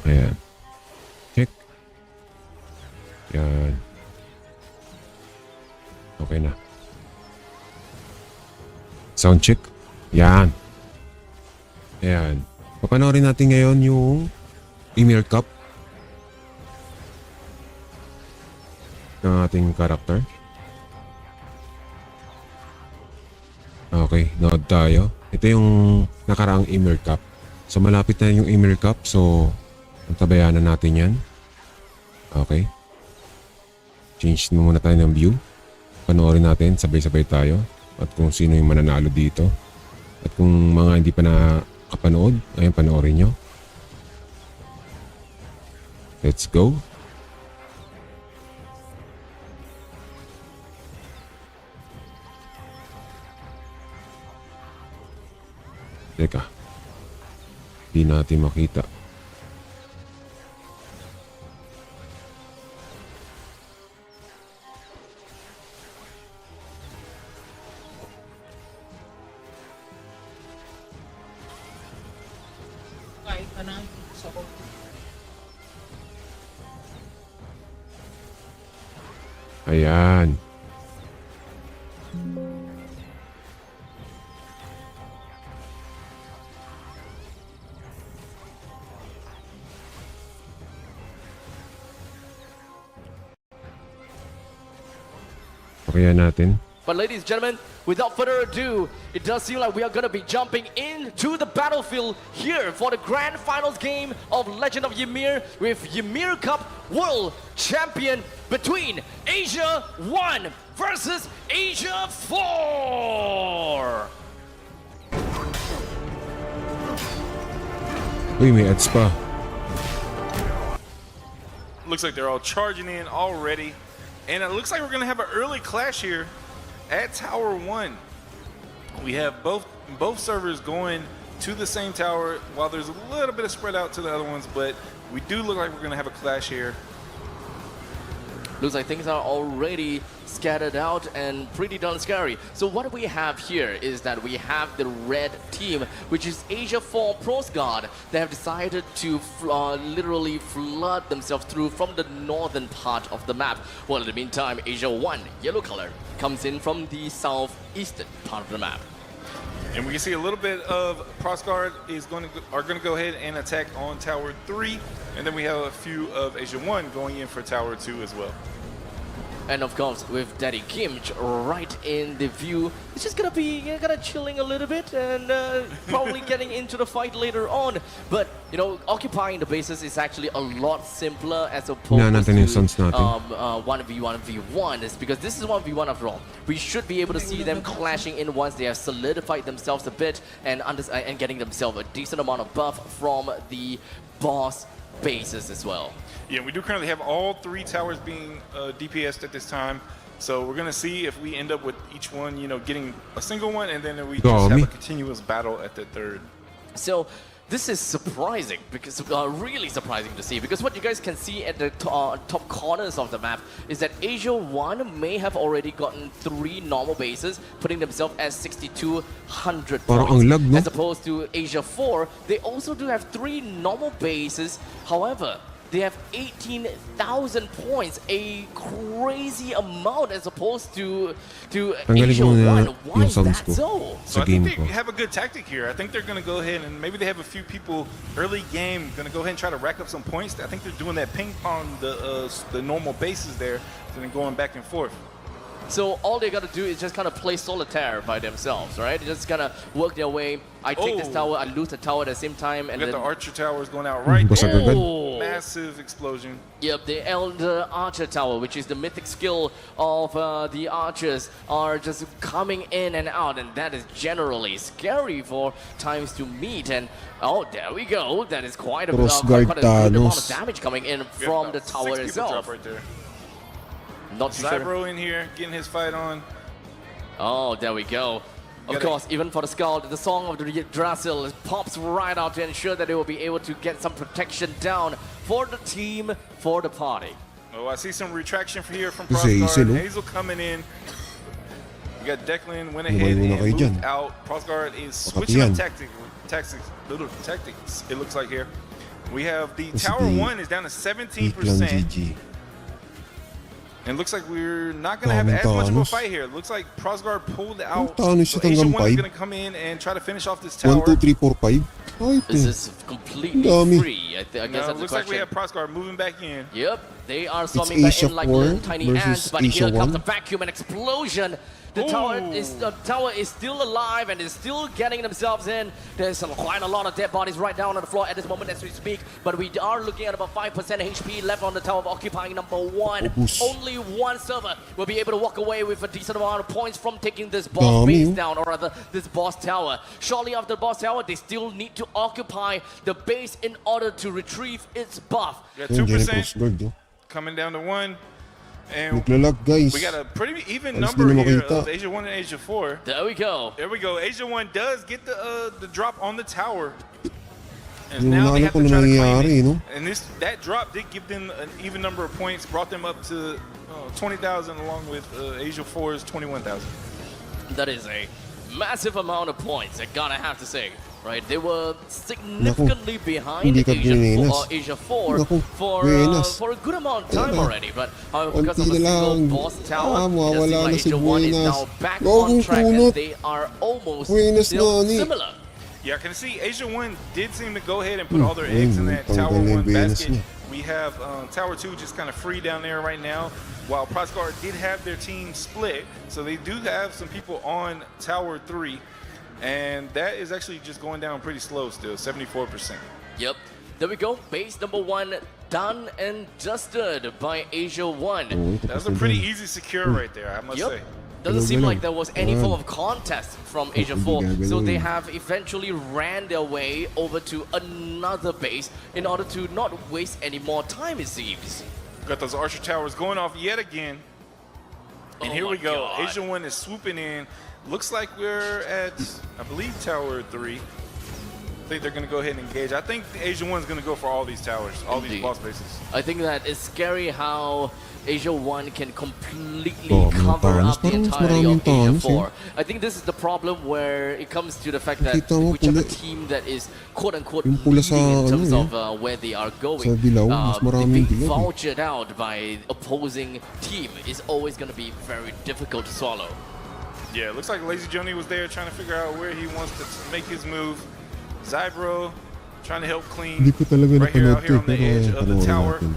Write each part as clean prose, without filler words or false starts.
Ayan. Check. Yan. Okay na. Sound check. Yan. Ayan. Papanoorin natin ngayon yung Ymir Cup ng ating karakter. Okay, nood tayo. Ito yung nakaraang Ymir Cup. So malapit na yung Ymir Cup. So antabayanan natin yan. Okay. Change muna tayo ng view. Panoorin natin, sabay-sabay tayo. At kung sino yung mananalo dito. At kung mga hindi pa nakapanood, ayun, panoorin nyo. Let's go. Teka. Hindi natin makita. Ayan. Pakayan natin. But ladies and gentlemen, without further ado, it does seem like we are going to be jumping into the battlefield here for the grand finals game of Legend of Ymir with Ymir Cup World Champion between Asia 1 versus Asia 4. Uy, may ads pa. Looks like they're all charging in already. And it looks like we're going to have an early clash here at Tower 1. We have both servers going to the same tower while there's a little bit of spread out to the other ones, but we do look like we're going to have a clash here. Looks like things are already scattered out and pretty darn scary. So what we have here is that we have the red team, which is Asia 4 Coast Guard. They have decided to literally flood themselves through from the northern part of the map. While in the meantime, Asia 1, yellow color, comes in from the southeastern part of the map. And we can see a little bit of Prosguard are going to go ahead and attack on Tower 3. And then we have a few of Asia 1 going in for Tower 2 as well. And of course, with Daddy Kimch right in the view, it's just gonna be chilling a little bit and probably getting into the fight later on. But you know, occupying the bases is actually a lot simpler as opposed to 1v1v1. It's because this is 1v1 after all. We should be able to see them clashing in once they have solidified themselves a bit and getting themselves a decent amount of buff from the boss bases as well. Yeah, we do currently have all 3 towers being DPS'd at this time. So we're going to see if we end up with each one, you know, getting a single one, and then we just have a continuous battle at the third. So this is surprising, because really surprising to see, because what you guys can see at the top corners of the map is that Asia 1 may have already gotten 3 normal bases, putting themselves at 6,200 points. No? As opposed to Asia 4, they also do have 3 normal bases. However, they have 18,000 points, a crazy amount as opposed to Asia 1. Why is that so? So I think they have a good tactic here. I think they're going to go ahead and maybe they have a few people early game going to go ahead and try to rack up some points. I think they're doing that ping pong, the normal bases there, and then going back and forth. So all they got to do is just kind of play solitaire by themselves, right? Just kind of work their way. I take this tower, I lose the tower at the same time, and we got then the archer towers going out right. Oh, massive explosion. Yep, the Elder Archer Tower, which is the mythic skill of the archers, are just coming in and out, and that is generally scary for times to meet. And oh, there we go. That is quite a good amount of damage coming in from the tower itself. Right there. Not too sure. In here, getting his fight on. Oh, there we go. Of course, even for the Scald, the Song of the Drasil pops right out to ensure that they will be able to get some protection down for the team, for the party. Oh, I see some retraction here from Prosguard. Hazel coming in. We got Declan went ahead and moved out. Prosguard is switching up tactics, it looks like here. We have the Kasi Tower di- 1 is down to Weak lang 17%. GG. And looks like we're not going to have as much of a fight here. It looks like Prosgar pulled out. Thanos So siya Asia hanggang 1 is 5. going to come in and try to finish off this 1, tower. 2, 3, 4, 5. Ay, Is this completely Dami. free? I guess No, that's it the looks like we question. have Prosgar moving back in. Yep, they are swarming back Asia in like 4 little tiny versus ants, but Asia here comes 1. the vacuum and explosion. The tower is still alive and is still getting themselves in. There's quite a lot of dead bodies right down on the floor at this moment as we speak, but we are looking at about 5% HP left on the tower of occupying number 1. Obus. Only one server will be able to walk away with a decent amount of points from taking this boss Dami, base oh. down, or rather this boss tower. Shortly after the boss tower, they still need to occupy the base in order to retrieve its buff. We got Ayun, dyan 2% ang Coast Guard, oh. coming down to 1. And Naglalag, guys. we got a pretty even Alas number din na here makita. of Asia 1 and Asia 4. There we go. There we go. Asia 1 does get the drop on the tower. And Yung now they alam have ko to na try to claim nangyayari, it. no? And that drop did give them an even number of points, brought them up to 20,000 along with Asia 4's 21,000. That is a massive amount of points, I gotta have to say. Right, they were significantly behind hindi ka Asia 4 Naku, for Buenas. a good amount of time Wala. already, but because of Konti a na single lang. boss tower, it does mawawala seem na like si Asia 1 is Buenas. now back Huwag on mong track and kunot. they are almost Buenas still na, ni. similar. Yeah, I can see Asia 1 did seem to go ahead and put all their eggs in that tanggal Tower na yung 1 Venus basket. niya. We have Tower 2 just kind of free down there right now, while Prosgar did have their team split. So they do have some people on Tower 3, and that is actually just going down pretty slow still, 74%. Yep, there we go. Base number 1 done and dusted by Asia 1. That was a pretty easy secure right there, I must say. Doesn't seem Galaw-galaw. like there was any Yan. form of contest from Asia hindi 4, so gagalaw they yun. have eventually ran their way over to another base in order to not waste any more time, it seems. Got those Archer Towers going off yet again. And Oh here we my go. God. Asia 1 is swooping in. Looks like we're at, I believe, Tower 3. I think they're going to go ahead and engage. I think the Asia 1 is going to go for all these towers, all these Indeed. boss bases. I think that it's scary how Asia 1 can completely Oh, mga cover Thanos. up the Parang mas entirety of maraming Asia Thanos, 4. I think this is the problem where it comes to the fact that Nakita mo, whichever pula- team that is quote-unquote Yung pula sa leading in terms ano, of where they are going, Sa dilaw, mas they're maraming being dilaw, eh. vouchered out by opposing team is always going to be very difficult to swallow. Yeah, it looks like Lazy Johnny was there trying to figure out where he wants to make his move. Zybro trying to help clean Hindi ko talaga right here, napanood out here on to, the pero edge of the panoorin tower. natin.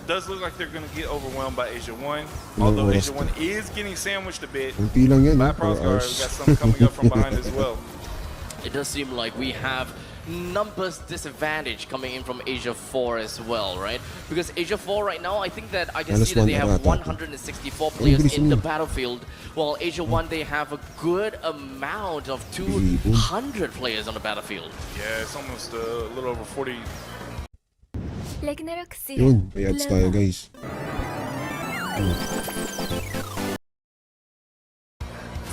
Does look like they're going to get overwhelmed by Asia 1. Ilang Although oras Asia to? 1 is getting sandwiched a bit Kunti lang yan, by no? 4 Prosgar. We hours. got some coming up from behind as well. It does seem like we have numbers disadvantage coming in from Asia 4 as well, right? Because Asia 4 right now, I think that I can Alas see that they one have ata. 164 players bilis in the mo. battlefield, while Asia 1 they have a good amount of 200 players on the battlefield. Yeah, it's almost a little over 40. Yun, may ads tayo, guys.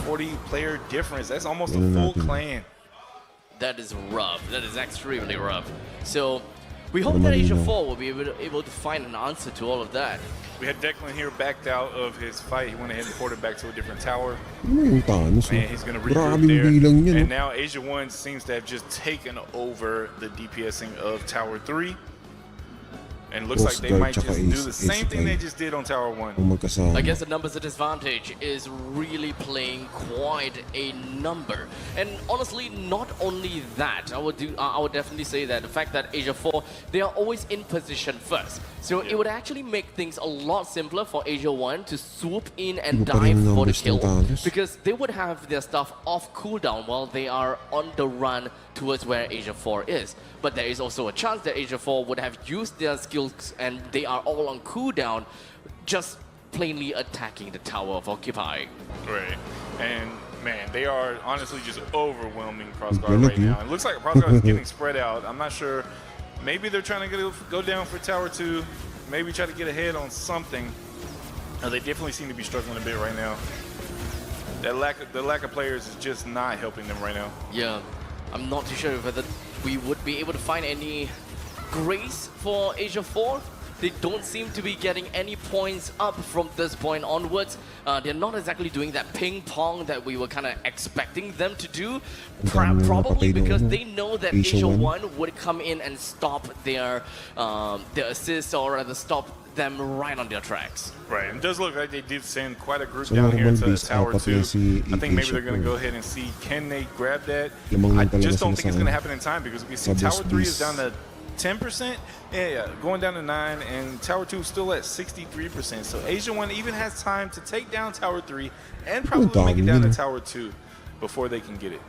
40-player difference. That's almost a Ganun full natin. clan. That is rough. That is extremely rough. So we hope Para that Asia malinaw. 4 will be able to find an answer to all of that. We had Declan here backed out of his fight. He went ahead and ported back to a different tower. Ano yung Thanos, Man, no? he's going to regroup Grabing there. bilang niya, And no? now Asia 1 seems to have just taken over the DPSing of Tower 3. And looks like they Coast Guard might just tsaka do the Ace same thing they tayo. just did on Tower 1. Kung magkasama. I guess the numbers disadvantage is really playing quite a number, and honestly, not only that, I would definitely say that the fact that Asia 4 they are always in position first, so it would actually make things a lot simpler for Asia 1 to swoop in and Iba pa rin dive ang for the numbers ng kill, Thanos. because they would have their stuff off cooldown while they are on the run towards where Asia 4 is. But there is also a chance that Asia 4 would have used their skills and they are all on cooldown, just plainly attacking the Tower of Occupy. Right. And man, they are honestly just overwhelming Prosgar Good right luck, now. It looks like Prosgar is getting spread out. I'm not sure. Maybe they're trying to go down for Tower 2. Maybe try to get ahead on something. They definitely seem to be struggling a bit right now. The lack of players is just not helping them right now. Yeah, I'm not too sure whether we would be able to find any grace for Asia 4. they don't seem to be getting any points up from this point onwards. They're not exactly doing that ping pong that we were kind of expecting them to do. Probably because they know that Asia 1 would come in and stop their assist, or rather stop them right on their tracks. Right, and it does look like they did send quite a group down here to Tower 2. I think maybe they're going to go ahead and see, can they grab that? I just don't think it's going to happen in time, because we see Tower 3 is down to 10%, yeah, going down to 9, and Tower 2 is still at 63%. So Asia 1 even has time to take down Tower 3 and probably make it down to Tower 2 before they can get it.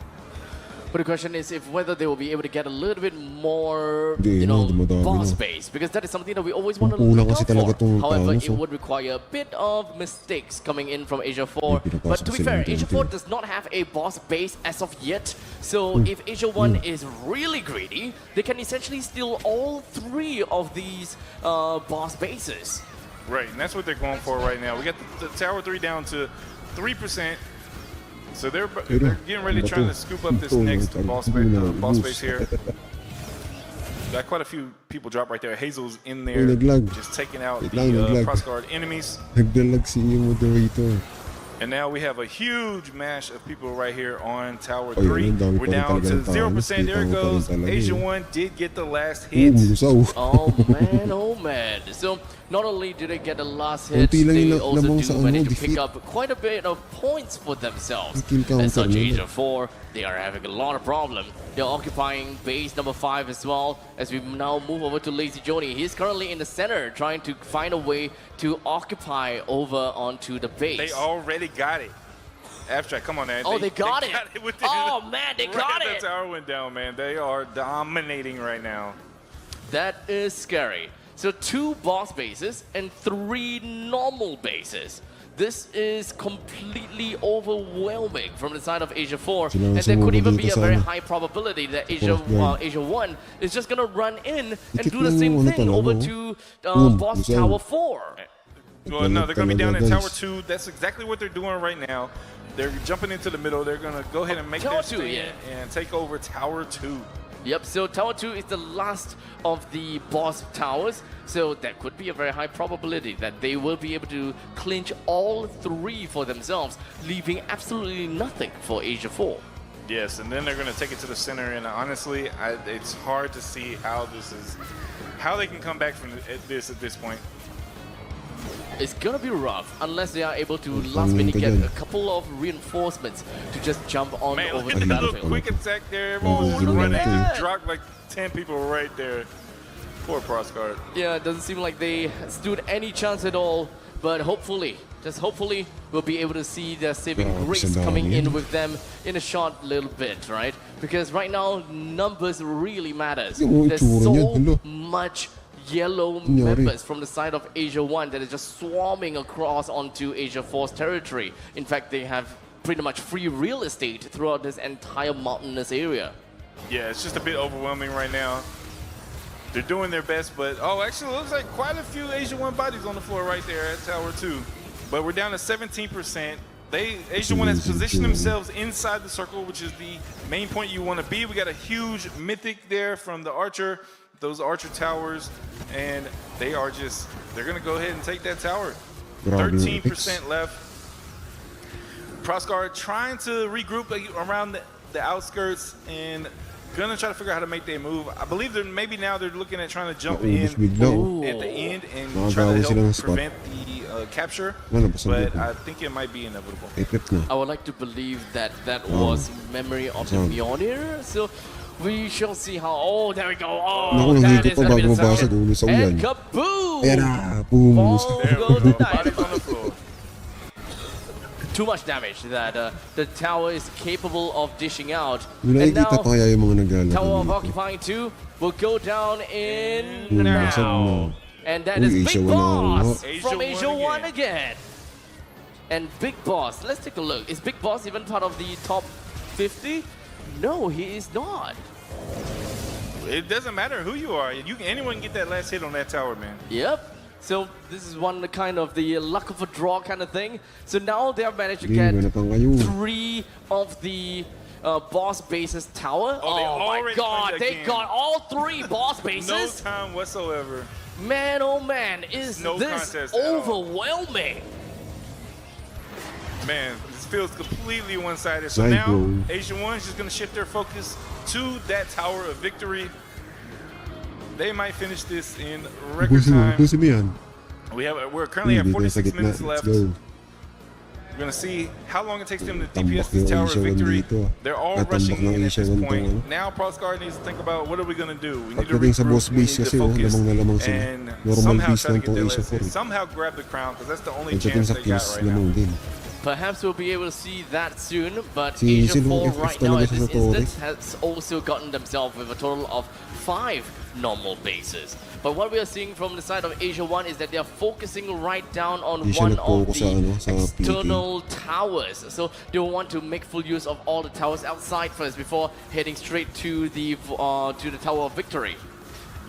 But the question is if whether they will be able to get a little bit more, boss space, because that is something that we always want to look out for. However, it would require a bit of mistakes coming in from Asia 4. But to be fair, Asia 4 does not have a boss base as of yet. So if Asia 1 is really greedy, they can essentially steal all 3 of these boss bases. Right, and that's what they're going for right now. We got the Tower 3 down to 3%. So they're getting ready, trying to scoop up this next boss space here. Got quite a few people drop right there. Hazel's in there, just taking out the cross guard enemies. And now we have a huge mash of people right here on Tower 3. We're down to 0%. There it goes. Asia 1 did get the last hit. Oh man. So not only did they get the last hit, they also do manage to pick up quite a bit of points for themselves. As such, Asia 4, they are having a lot of problem. They're occupying base number 5 as well, as we now move over to Lazy Joni. He's currently in the center, trying to find a way to occupy over onto the base. They already got it. Abstract, come on, man. Oh, they got it. Oh, man, they got it. The tower went down, man. They are dominating right now. That is scary. So 2 boss bases and 3 normal bases. This is completely overwhelming from the side of Asia 4, and there could even be a very high probability that Asia 1 is just going to run in and do the same thing over to boss Tower 4. Well, no, they're going to be down in Tower 2. That's exactly what they're doing right now. They're jumping into the middle. They're going to go ahead and make their stand and take over Tower 2. Yep, so Tower 2 is the last of the boss towers, so that could be a very high probability that they will be able to clinch all 3 for themselves, leaving absolutely nothing for Asia 4. Yes, and then they're going to take it to the center, and honestly, it's hard to see how they can come back from this at this point. It's gonna be rough unless they are able to last minute get a couple of reinforcements to just jump on over to the battlefield. Little quick attack there. Everyone's running. Dropped like 10 people right there. Poor Proscard. Yeah, it doesn't seem like they stood any chance at all. But hopefully, just hopefully, we'll be able to see their saving grace coming in with them in a short little bit, right? Because right now, numbers really matters. There's so much yellow members from the side of Asia 1 that is just swarming across onto Asia 4's territory. In fact, they have pretty much free real estate throughout this entire mountainous area. Yeah, it's just a bit overwhelming right now. They're doing their best, but actually it looks like quite a few Asia 1 bodies on the floor right there at Tower 2. But we're down to 17%. Asia 1 has positioned themselves inside the circle, which is the main point you want to be. We got a huge mythic there from the Archer. Those Archer towers, and they're going to go ahead and take that tower. 13% left. Proscar trying to regroup around the outskirts and going to try to figure out how to make their move. I believe that maybe now they're looking at trying to jump in at the end and try to help prevent the capture, but I think it might be inevitable. I would like to believe that that was memory of the Ymir, so we shall see how. Oh, there we go. Oh, that is going to be the second. And kaboom! There we go. Bodies on the floor. Too much damage that the tower is capable of dishing out. And now, Tower of Occupying 2 will go down in now. And that is Big Boss from Asia 1 again. And Big Boss, let's take a look. Is Big Boss even part of the top 50? No, he is not. It doesn't matter who you are. Anyone can get that last hit on that tower, man. Yep. So this is one kind of the luck of a draw kind of thing. So now they have managed to get 3 of the boss bases tower. Oh, they my already God, played they again. got all 3 boss No bases. time whatsoever. Man, oh man, is No this contest at all. overwhelming? Man, this feels completely one-sided. So Right, now, bro. Asia 1 is just going to shift their focus to that Tower of Victory. They might finish this in record time. Pusin mo yan. We're currently at Dito sa 46 gitna. minutes Let's left. go. We're going to see how long it takes them to Tambak DPS this yung Tower Asia of 1 Victory. dito. They're all Natambak rushing ng in at Asia this 1 tong point. ano. Now, Prosguard needs to think about what are we going to do. We need to Pagdating sa regroup, boss we need base to kasi, oh, focus, lamang na lamang sila. and Normal somehow base try to lang get tong their Asia lessons. 4. Somehow grab the crown, because that's the only Pagdating chance sa they got kills, right now. lamang din. Perhaps we'll be able to see that soon, but Si Asia Silong 4 FF right now talaga at siya this sa Torre. instance has also gotten themselves with a total of 5 normal bases. But what we are seeing from the side of Asia 1 is that they are focusing right down on Di siya one of nag-focus sa, the sa external towers. So they will want to make full use of all the towers outside first before heading straight to the Tower of Victory.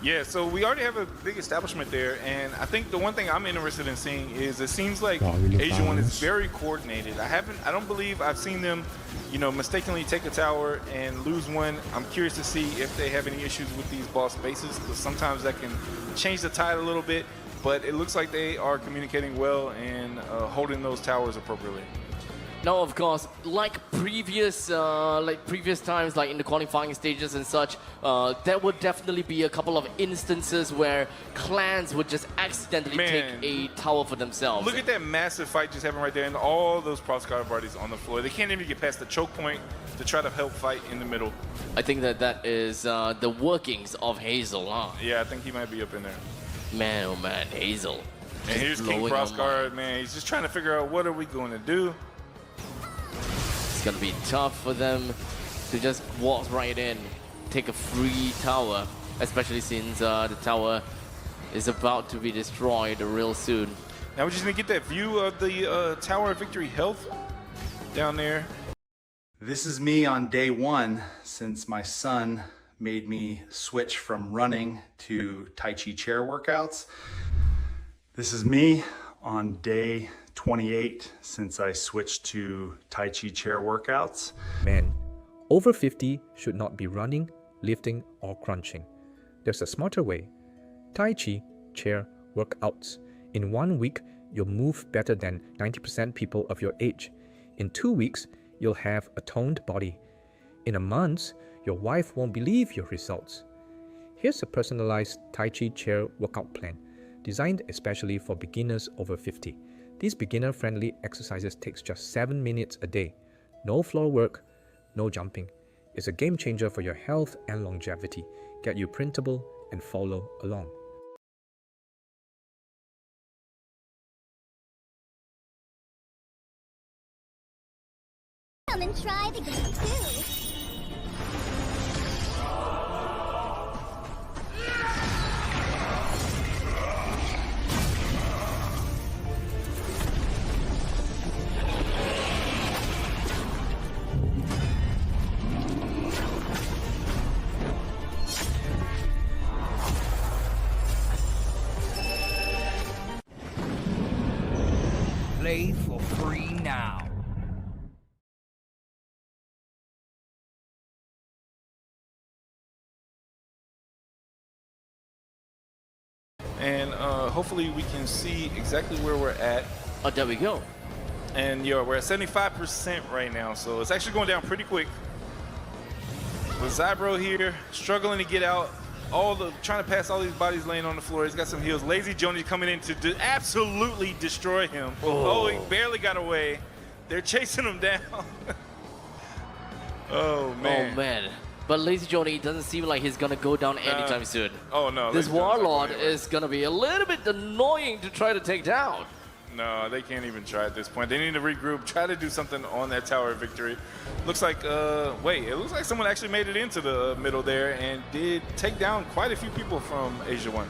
Yeah, so we already have a big establishment there, and I think the one thing I'm interested in seeing is it seems like Dami ng Asia 1 is towers. very coordinated. I don't believe I've seen them, mistakenly take a tower and lose one. I'm curious to see if they have any issues with these boss bases, because sometimes that can change the tide a little bit, but it looks like they are communicating well and holding those towers appropriately. Now, of course, like previous times, like in the qualifying stages and such, there would definitely be a couple of instances where clans would just accidentally Man. take a tower for themselves. Look at that massive fight just happening right there, and all those Prosguard parties on the floor. They can't even get past the choke point to try to help fight in the middle. I think that is the workings of Hazel, huh? Yeah, I think he might be up in there. Man, oh man, Hazel. And here's King blowing our Prosguard, man. He's just trying to figure out what are we going to do. It's gonna be tough for them to just walk right in, take a free tower, especially since the tower is about to be destroyed real soon. Now we're just going to get that view of the Tower of Victory health down there. This is me on day 1 since my son made me switch from running to Tai Chi chair workouts. This is me on day 28 since I switched to Tai Chi chair workouts. Men over 50 should not be running, lifting, or crunching. There's a smarter way. Tai Chi chair workouts. In 1 week, you'll move better than 90% people of your age. In 2 weeks, you'll have a toned body. In a month, your wife won't believe your results. Here's a personalized Tai Chi chair workout plan, designed especially for beginners over 50. These beginner-friendly exercises takes just 7 minutes a day. No floor work, no jumping. It's a game changer for your health and longevity. Get you printable and follow along. Come and try the game too. Play for free now. And hopefully we can see exactly where we're at. Oh, there we go. And we're at 75% right now, so it's actually going down pretty quick. With Zybro here, struggling to get out, trying to pass all these bodies laying on the floor. He's got some heals. Lazy Joni coming in to absolutely destroy him. Oh, he barely got away. They're chasing him down. Oh, man. Oh man. But Lazy Joni doesn't seem like he's gonna go down anytime soon. Oh, no. This Lazy Joni's not going Warlord anywhere. is gonna be a little bit annoying to try to take down. No, they can't even try at this point. They need to regroup, try to do something on that Tower of Victory. Looks like, it looks like someone actually made it into the middle there and did take down quite a few people from Asia 1.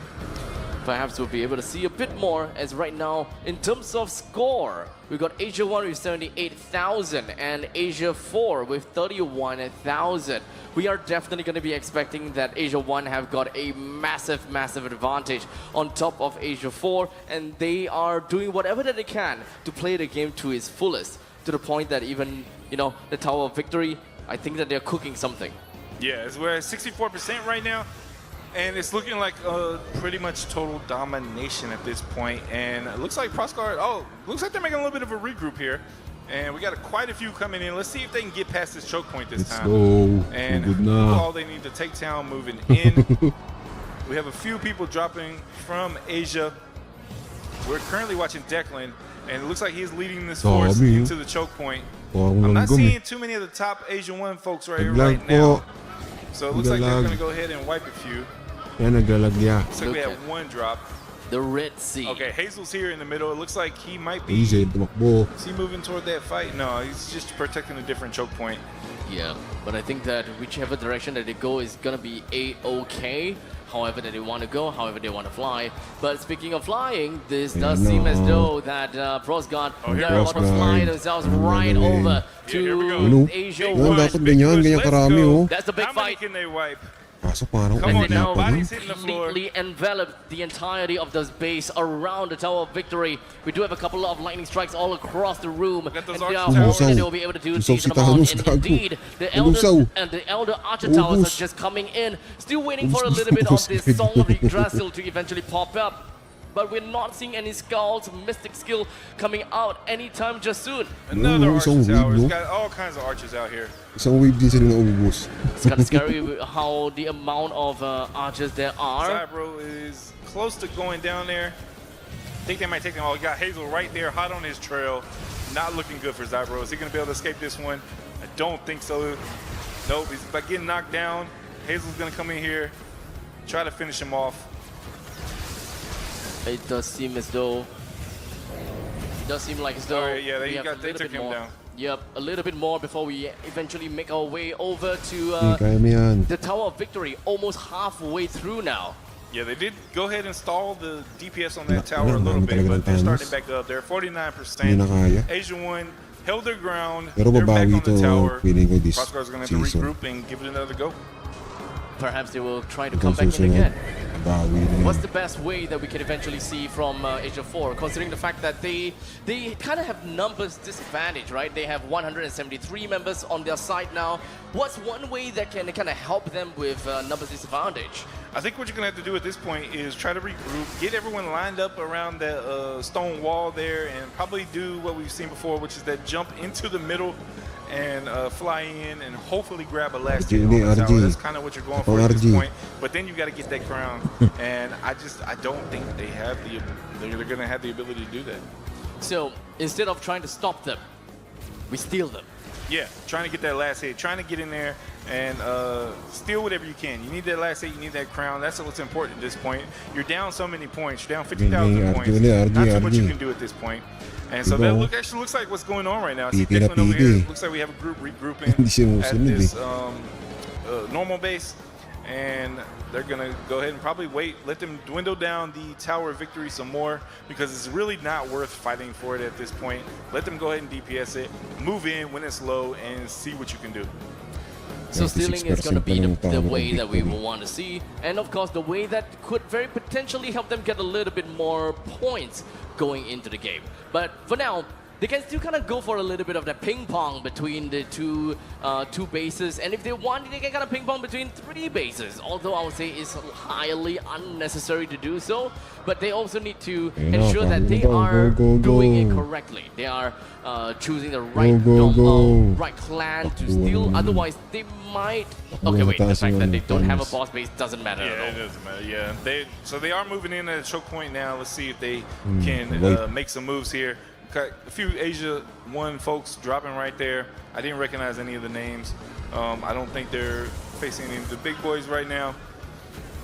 Perhaps we'll be able to see a bit more, as right now, in terms of score, we got Asia 1 with 78,000 and Asia 4 with 31,000. We are definitely going to be expecting that Asia 1 have got a massive, massive advantage on top of Asia 4, and they are doing whatever that they can to play the game to its fullest, to the point that even, the Tower of Victory I think that they're cooking something. Yeah, we're at 64% right now, and it's looking like pretty much total domination at this point. And it looks like Prosguard, looks like they're making a little bit of a regroup here. And we got quite a few coming in. Let's see if they can get past this choke point this time. And all they need to take town moving in. We have a few people dropping from Asia. We're currently watching Declan, and it looks like he's leading this force into the choke point. I'm not seeing too many of the top Asia 1 folks right here right now. So it looks like they're going to go ahead and wipe a few. Looks like we have one drop. The Red Sea. Okay, Hazel's here in the middle. It looks like he might be... Is he moving toward that fight? No, he's just protecting a different choke point. Yeah, but I think that whichever direction that they go is going to be A-OK. However that they want to go, however they want to fly. But speaking of flying, this does seem as though that Prosguard, they're about to fly themselves right over to Asia 1. That's the big How many fight. can they wipe? And they now completely envelop the entirety of this base around the Tower of Victory. We do have a couple of lightning strikes all across the room, and they are hoping that they will be able to do a decent amount. And indeed, the Elder Archer Towers are just coming in, still waiting for a little bit of this Song of Yggdrasil to eventually pop up. But we're not seeing any Skulls, Mystic skill coming out anytime just soon. Another Archer Tower. We've got all kinds of archers out here. It's kind of scary how the amount of archers there are. Zybro is close to going down there. I think they might take him. Oh, he got Hazel right there, hot on his trail. Not looking good for Zybro. Is he going to be able to escape this one? I don't think so. Nope, he's about getting knocked down. Hazel's going to come in here, try to finish him off. It does seem as though... It does seem like as though they took him down. Yep, a little bit more before we eventually make our way over to the Tower of Victory, almost halfway through now. Yeah, they did go ahead and stall the DPS on that tower a little bit, but they're starting back up. They're 49%. Asia 1 held their ground. They're back on the tower. Prosguard's going to have to regroup and give it another go. Perhaps they will try to come back in again. What's the best way that we can eventually see from Asia 4, considering the fact that they kind of have numbers disadvantage, right? They have 173 members on their side now. What's one way that can kind of help them with numbers disadvantage? I think what you're going to have to do at this point is try to regroup, get everyone lined up around that stone wall there, and probably do what we've seen before, which is that jump into the middle and fly in and hopefully grab a last hit on the tower. That's kind of what you're going for at this point. But then you got to get that crown, and I don't think they have they're going to have the ability to do that. So instead of trying to stop them, we steal them. Yeah, trying to get that last hit, trying to get in there and steal whatever you can. You need that last hit, you need that crown. That's what's important at this point. You're down so many points. You're down 50,000 points. Not too much you can do at this point. And so that actually looks like what's going on right now. See Declan over here. Looks like we have a group regrouping at this normal base. And they're going to go ahead and probably wait, let them dwindle down the Tower of Victory some more, because it's really not worth fighting for it at this point. Let them go ahead and DPS it, move in when it's low, and see what you can do. So stealing is going to be the way that we will want to see. And of course, the way that could very potentially help them get a little bit more points going into the game. But for now, they can still kind of go for a little bit of that ping pong between the two bases, and if they want, they can kind of ping pong between 3 bases. Although I would say it's highly unnecessary to do so, but they also need to ensure that they are doing it correctly. They are choosing the right right clan to steal. Otherwise, they might. Okay, wait. The fact that they don't have a boss base doesn't matter at all. Yeah, it doesn't matter. Yeah, so they are moving in at a choke point now. Let's see if they can make some moves here. Got a few Asia 1 folks dropping right there. I didn't recognize any of the names. I don't think they're facing any of the big boys right now.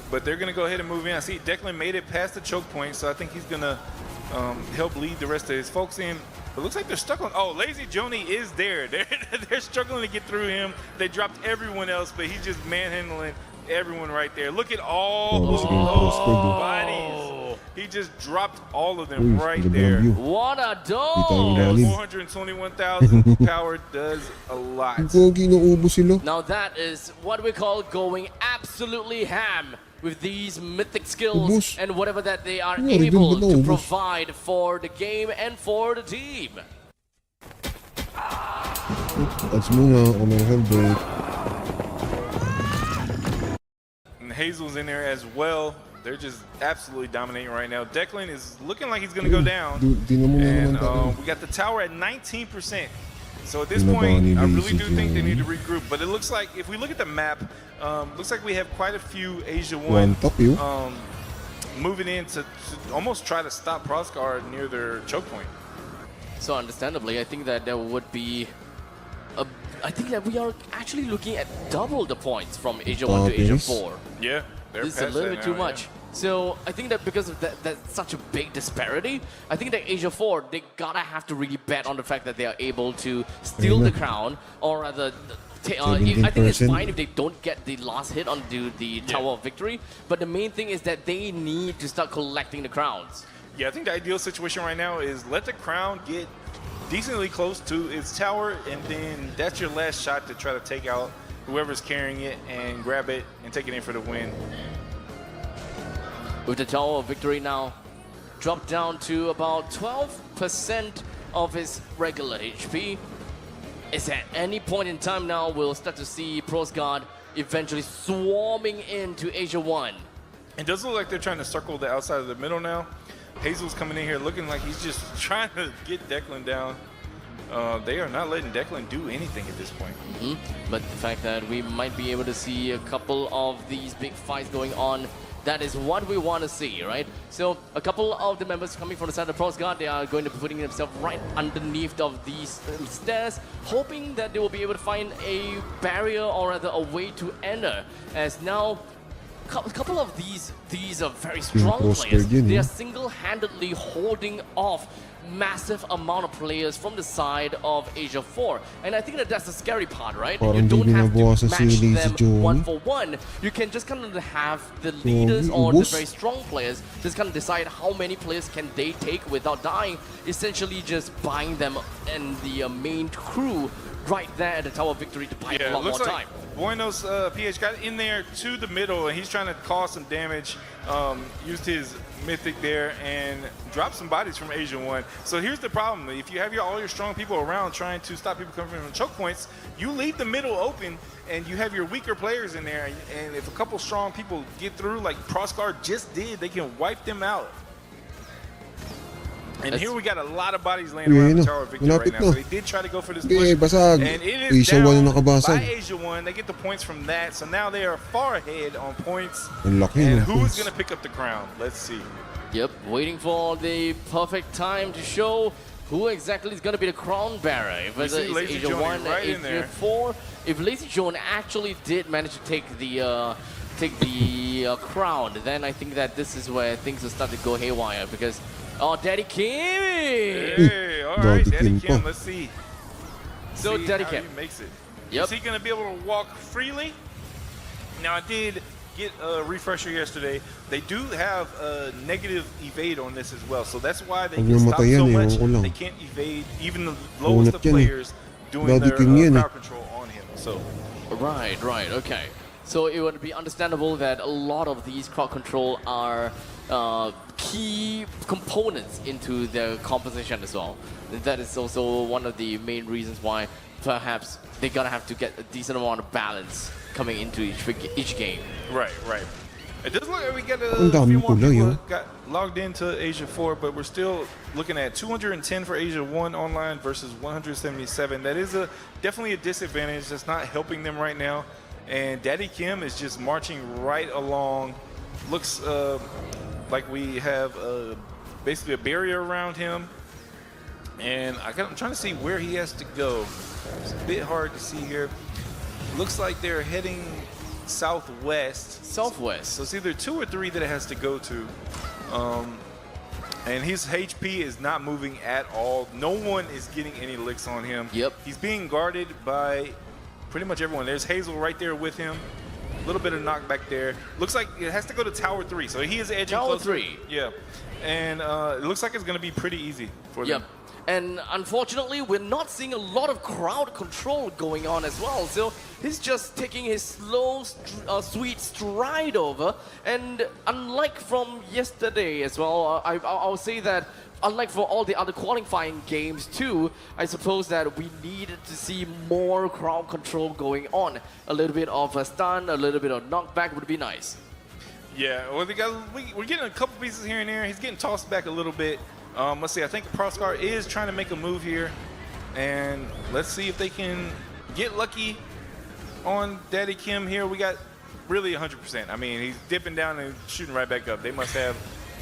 But they're going to go ahead and move in. I see Declan made it past the choke point, so I think he's going to help lead the rest of his folks in. It looks like they're stuck on... Oh, Lazy Joni is there. They're struggling to get through him. They dropped everyone else, but he's just manhandling everyone right there. Look at all those bodies. He just dropped all of them right there. What a dome! 421,000 power does a lot. Now that is what we call going absolutely ham with these mythic skills and whatever that they are able to provide for the game and for the team. Ads muna ako may helmet. And Hazel's in there as well. They're just absolutely dominating right now. Declan is looking like he's going to go down. And we got the tower at 19%. So at this point, I really do think they need to regroup. But it looks like, if we look at the map, looks like we have quite a few Asia 1 moving in to almost try to stop Prosguard near their choke point. So understandably, I think that there would be I think that we are actually looking at double the points from Asia 1 to Asia 4. Yeah, they're This is a past little that bit too now, much. So I think that because of that's such a big disparity, I think that Asia 4, they gotta have to really bet on the fact that they are able to steal the crown, or rather, I think it's fine if they don't get the last hit onto the Tower of Victory, but the main thing is that they need to start collecting the crowns. Yeah, I think the ideal situation right now is let the crown get decently close to its tower, and then that's your last shot to try to take out whoever's carrying it and grab it and take it in for the win. With the Tower of Victory now dropped down to about 12% of his regular HP, is at any point in time now we'll start to see Prosguard eventually swarming into Asia 1. It does look like they're trying to circle the outside of the middle now. Hazel's coming in here looking like he's just trying to get Declan down. They are not letting Declan do anything at this point. But the fact that we might be able to see a couple of these big fights going on, that is what we want to see, right? So a couple of the members coming from the side of Prosguard, they are going to be putting themselves right underneath of these stairs, hoping that they will be able to find a barrier or rather a way to enter. As now, a couple of these are very strong players. They are single-handedly holding off massive amount of players from the side of Asia 4. And I think that that's the scary part, right? You don't have to match them one for one. You can just kind of have the leaders or the very strong players just kind of decide how many players can they take without dying, essentially just buying them and the main crew right there at the Tower of Victory to buy a lot more time. Buenos PH got in there to the middle, and he's trying to cause some damage. Used his mythic there and dropped some bodies from Asia 1. So here's the problem. If you have all your strong people around trying to stop people coming from choke points, you leave the middle open and you have your weaker players in there. And if a couple strong people get through, like Prosguard just did, they can wipe them out. And here we got a lot of bodies laying around the Tower of Victory right now. So they did try to go for this push. And it is down by Asia 1. They get the points from that. So now they are far ahead on points. And who is going to pick up the crown? Let's see. Yep, waiting for the perfect time to show who exactly is going to be the crown bearer. Whether it's Asia 1 or Asia 4. If Lazy Joan actually did manage to take the crown, then I think that this is where things will start to go haywire, because Daddy Kim! Hey, all right, Daddy Kim, let's see. So Daddy Kim makes it. Yep. Is he going to be able to walk freely? Now, I did get a refresher yesterday. They do have a negative evade on this as well, so that's why they can stop so much. They can't evade even the lowest of players doing their power control on him. So, right, okay. So it would be understandable that a lot of these crowd control are key components into their composition as well. That is also one of the main reasons why perhaps they're gonna have to get a decent amount of balance coming into each game. Right. It does look like we got a few more people got logged into Asia 4, but we're still looking at 210 for Asia 1 online versus 177. That is definitely a disadvantage. That's not helping them right now. And Daddy Kim is just marching right along. Looks like we have basically a barrier around him. And I'm trying to see where he has to go. It's a bit hard to see here. Looks like they're heading southwest. Southwest. So it's either 2 or 3 that it has to go to. And his HP is not moving at all. No one is getting any licks on him. Yep. He's being guarded by pretty much everyone. There's Hazel right there with him. A little bit of knockback there. Looks like it has to go to Tower 3. So he is edging Tower closer. 3. Yeah. And it looks like it's going to be pretty easy for them. And unfortunately, we're not seeing a lot of crowd control going on as well. So he's just taking his slow, sweet stride over. And unlike from yesterday as well, I'll say that unlike for all the other qualifying games too, I suppose that we needed to see more crowd control going on. A little bit of a stun, a little bit of knockback would be nice. Yeah, well, we're getting a couple pieces here and there. He's getting tossed back a little bit. Let's see, I think Proscar is trying to make a move here. And let's see if they can get lucky on Daddy Kim here. We got really 100%. I mean, he's dipping down and shooting right back up. They must have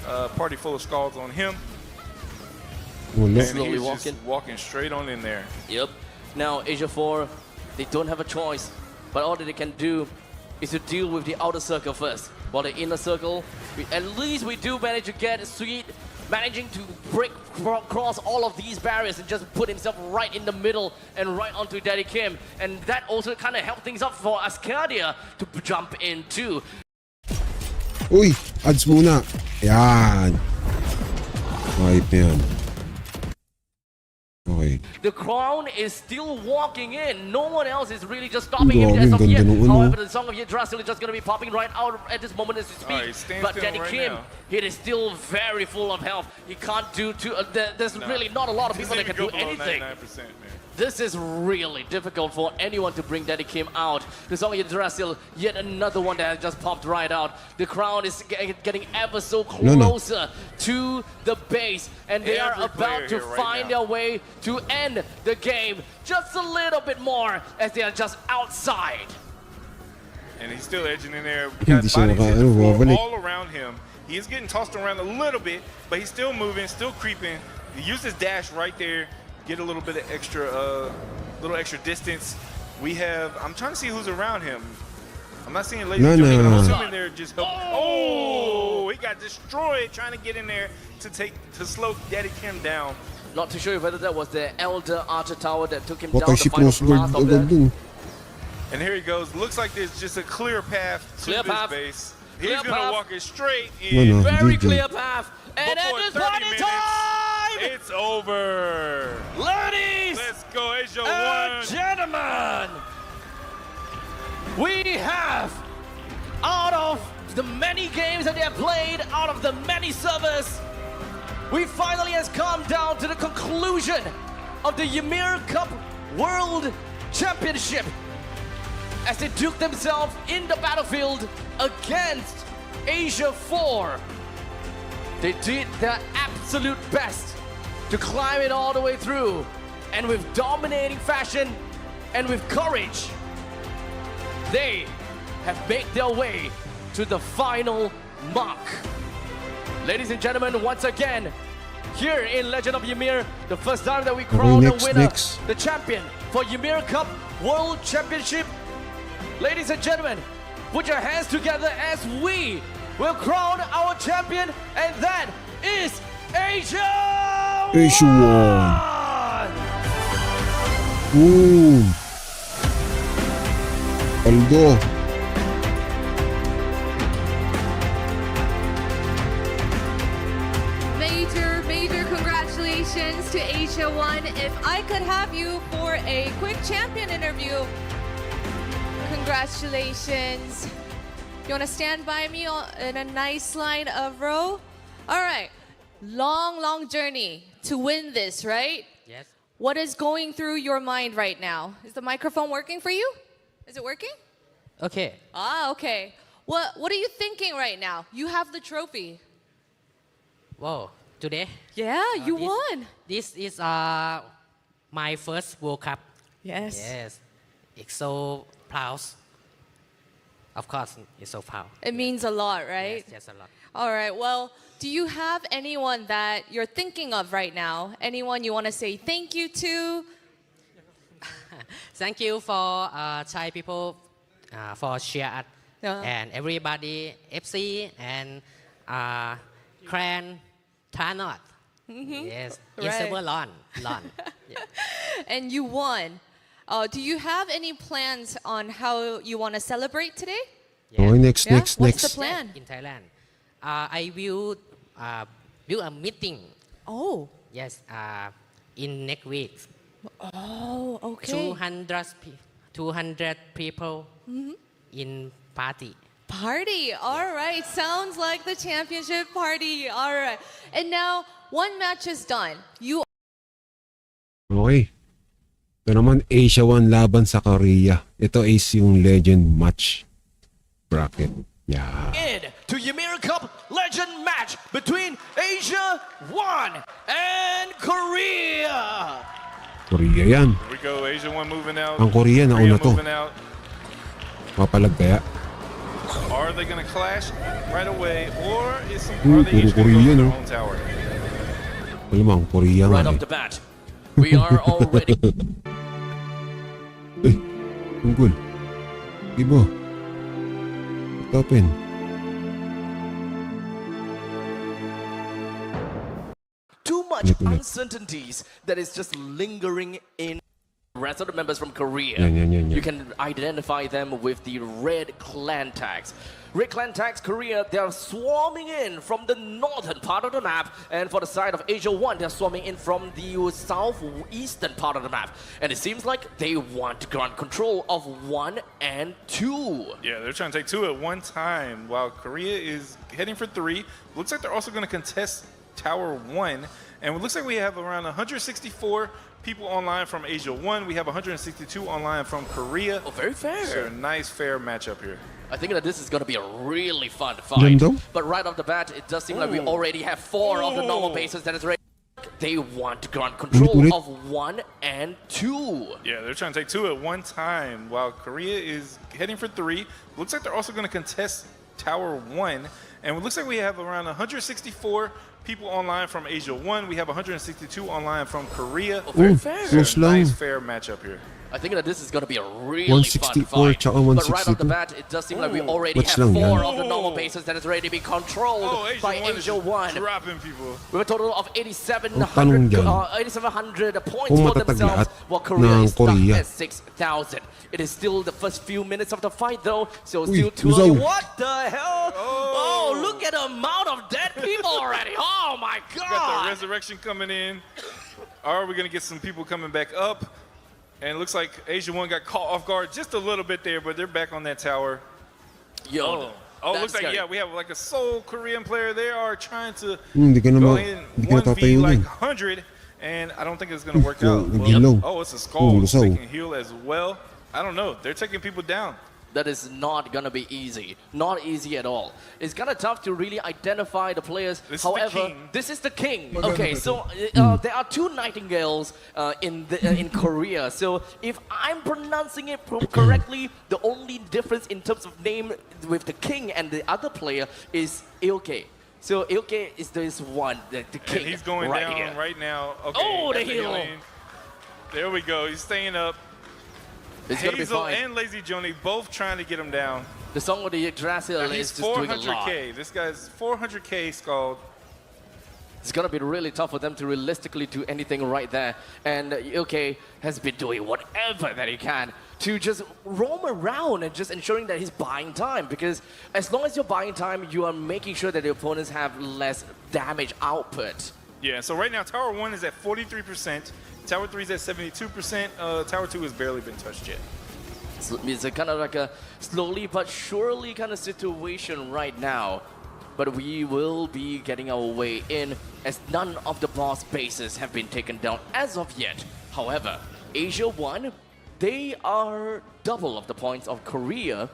a party full of skulls on him. Wala. And Slowly he's walking. just walking straight on in there. Yep. Now Asia 4, they don't have a choice, but all that they can do is to deal with the outer circle first. While the inner circle, at least we do manage to get Sweet managing to break across all of these barriers and just put himself right in the middle and right onto Daddy Kim. And that also kind of helped things up for Ascadia to jump in too. Uy, ads muna. Yan. Kahit na yan. Okay. The crown is still walking in. No one else is really just stopping him Grabe, as of ang yet. ganda nung However, ano. the Song of Yggdrasil is just going to be popping right out at this moment as we speak. he stands But still Daddy right Kim, now. he is still very full of health. He can't do too. There's really not a lot of people that can do anything. 99%, man. This is really difficult for anyone to bring Daddy Kim out. The Song of Yggdrasil, yet another one that has just popped right out. The crown is getting ever so closer to the base, and they are Every player about to here right find now. their way to end the game just a little bit more as they are just outside. And he's still edging in there. We got Hindi siya bodies hitting the maka- floor bumalik. all around him. He is getting tossed around a little bit, but he's still moving, still creeping. He used his dash right there, get a little bit of extra distance. We have, I'm trying to see who's around him. I'm not seeing Lady No, Johnny, but I'm no. assuming they're just helping. Oh, he got destroyed trying to get in there to slow Daddy Kim down. Not too sure whether that was the Elder Archer Tower that took him Baka down si the final crossguard blast of agad that. dun. And here he goes. Looks like there's just a clear path to Clear this path. base. Clear He's gonna path. walk it straight No, in. no. Very DJ. clear path. And at Before this 30 point in minutes, time, It's over. ladies Let's go, Asia and 1. gentlemen, we have, out of the many games that they have played, out of the many servers, we finally has come down to the conclusion of the Ymir Cup World Championship as they took themselves in the battlefield against Asia 4. They did their absolute best to climb it all the way through, and with dominating fashion and with courage, they have made their way to the final mark. Ladies and gentlemen, once again, here in Legend of Ymir, the first time that we crown next, the winner, next. the champion for Ymir Cup World Championship. Ladies and gentlemen, put your hands together as we will crown our champion, and that is Asia Asia 1. Boom. Aldo. Major congratulations to Asia 1. If I could have you for a quick champion interview. Congratulations. You want to stand by me in a nice line of row? All right. Long journey to win this, right? Yes. What is going through your mind right now? Is the microphone working for you? Is it working? Okay. Ah, okay. What are you thinking right now? You have the trophy. Wow. Today. Yeah, you this- won. This is my first World Cup. Yes. Yes. It's so proud. Of course, it's so proud. It means a lot, right? Yes, a lot. All right. Well, do you have anyone that you're thinking of right now? Anyone you want to say thank you to? Thank you for Thai people for cheer us and everybody, FC and Clan Tanot. Yes. Right. Yes, server Lon. Yeah. And you won. Do you have any plans on how you want to celebrate today? Okay, next, Yeah? next, What's next. the plan? In Thailand, I will build a meeting. Oh. Yes. In next week. Oh, okay. 200 people in party. Party. All right. Sounds like the championship party. All right. And now, one match is done. You Okay. Ito naman, Asia 1 laban sa Korea. Ito is yung legend match bracket. Yeah. In to Ymir Cup Legend match between Asia 1 and Korea. Korea yan. Here we go. Asia 1 moving out. Ang Korea nauna to. moving out. Mapalag kaya. Are they going to clash right away, or is Puro are they each going to go Korea, to their no? own tower? Alam mo, ang Korea Right nga off eh. the bat, we are already. Eh, tunggol. Ibo. Open. Too much Ulit. uncertainties that is just lingering in rest of the members from Korea. Yan. You can identify them with the red clan tags. Red clan tags Korea, they are swarming in from the northern part of the map, and for the side of Asia 1, they're swarming in from the southeastern part of the map. And it seems like they want to grant control of 1 and 2. Yeah, they're trying to take 2 at one time, while Korea is heading for 3. Looks like they're also going to contest Tower 1, and it looks like we have around 164 people online from Asia 1. We have 162 online from Korea. Oh, very fair. So a nice, fair matchup here. I think that this is going to be a really fun Yan fight. daw. But right off the bat, it does seem like we already have 4 of the normal bases that is ready. They want to grant control Ulit. of 1 and 2. Yeah, they're trying to take 2 at one time, while Korea is heading for 3. Looks like they're also going to contest Tower 1, and it looks like we have around 164 people online from Asia 1. We have 162 online from Korea. Oh, very Oh, fair. close A lang. nice, fair matchup here. I think that this is going to be a really fun 164 fight. tsaka But right off the 162. bat, it does seem like we already What's have lang 4 yan? of the normal bases that is ready to be controlled Oh, by Asia 1 Asia 1. is dropping people. With a total of Ang 8,700 tanong dyan, 8,700 points kung for matatag themselves, lahat while Korea ng is stuck Korea. at 6,000. It is still the first few minutes of the fight though, so Uy, still too lusaw. early. What the hell? Oh, look at the amount of dead people already. Oh my Got the god. resurrection coming in. Are we going to get some people coming back up? And it looks like Asia 1 got caught off guard just a little bit there, but they're back on that tower. Yo, Oh, that's looks like, scary. yeah, we have like a Seoul Korean player. They are trying to Hindi ka na go ma- in hindi ka 1v natatayo like nun. 100, and I don't think it's going to work out. naghilaw. Oh, it's a skull. lusaw. They can heal as well. I don't know. They're taking people down. That is not gonna be easy. Not easy at all. It's kind of tough to really identify the players. This is the However, king. this is the king. Okay, so there are 2 nightingales in Korea. So if I'm pronouncing it correctly, the only difference in terms of name with the king and the other player is Ilke. So Ilke is this one, the king. And he's going right down here. right now. Okay, Oh, the that's heal. healing. There we go. He's staying up. It's gonna be Hazel fine. and Lazy Joni both trying to get him down. The song with the Yggdrasil And is he's just doing a lot. 400k. This guy's 400k skulled. It's gonna be really tough for them to realistically do anything right there. And Ilke has been doing whatever that he can to just roam around and just ensuring that he's buying time. Because as long as you're buying time, you are making sure that the opponents have less damage output. Yeah, so right now Tower 1 is at 43%. Tower 3 is at 72%. Tower 2 has barely been touched yet. So it's a kind of like a slowly but surely kind of situation right now. But we will be getting our way in as none of the boss bases have been taken down as of yet. However, Asia 1, they are double of the points of Korea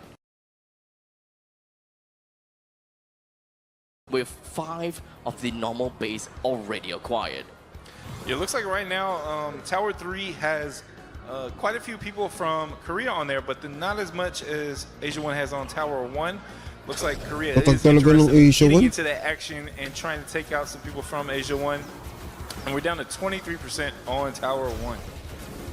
with 5 of the normal base already acquired. It looks like right now Tower 3 has quite a few people from Korea on there, but not as much as Asia 1 has on Tower 1. Looks like Korea Patag is talaga ng interested in Asia getting 1. into that action and trying to take out some people from Asia 1. And we're down to 23% on Tower 1.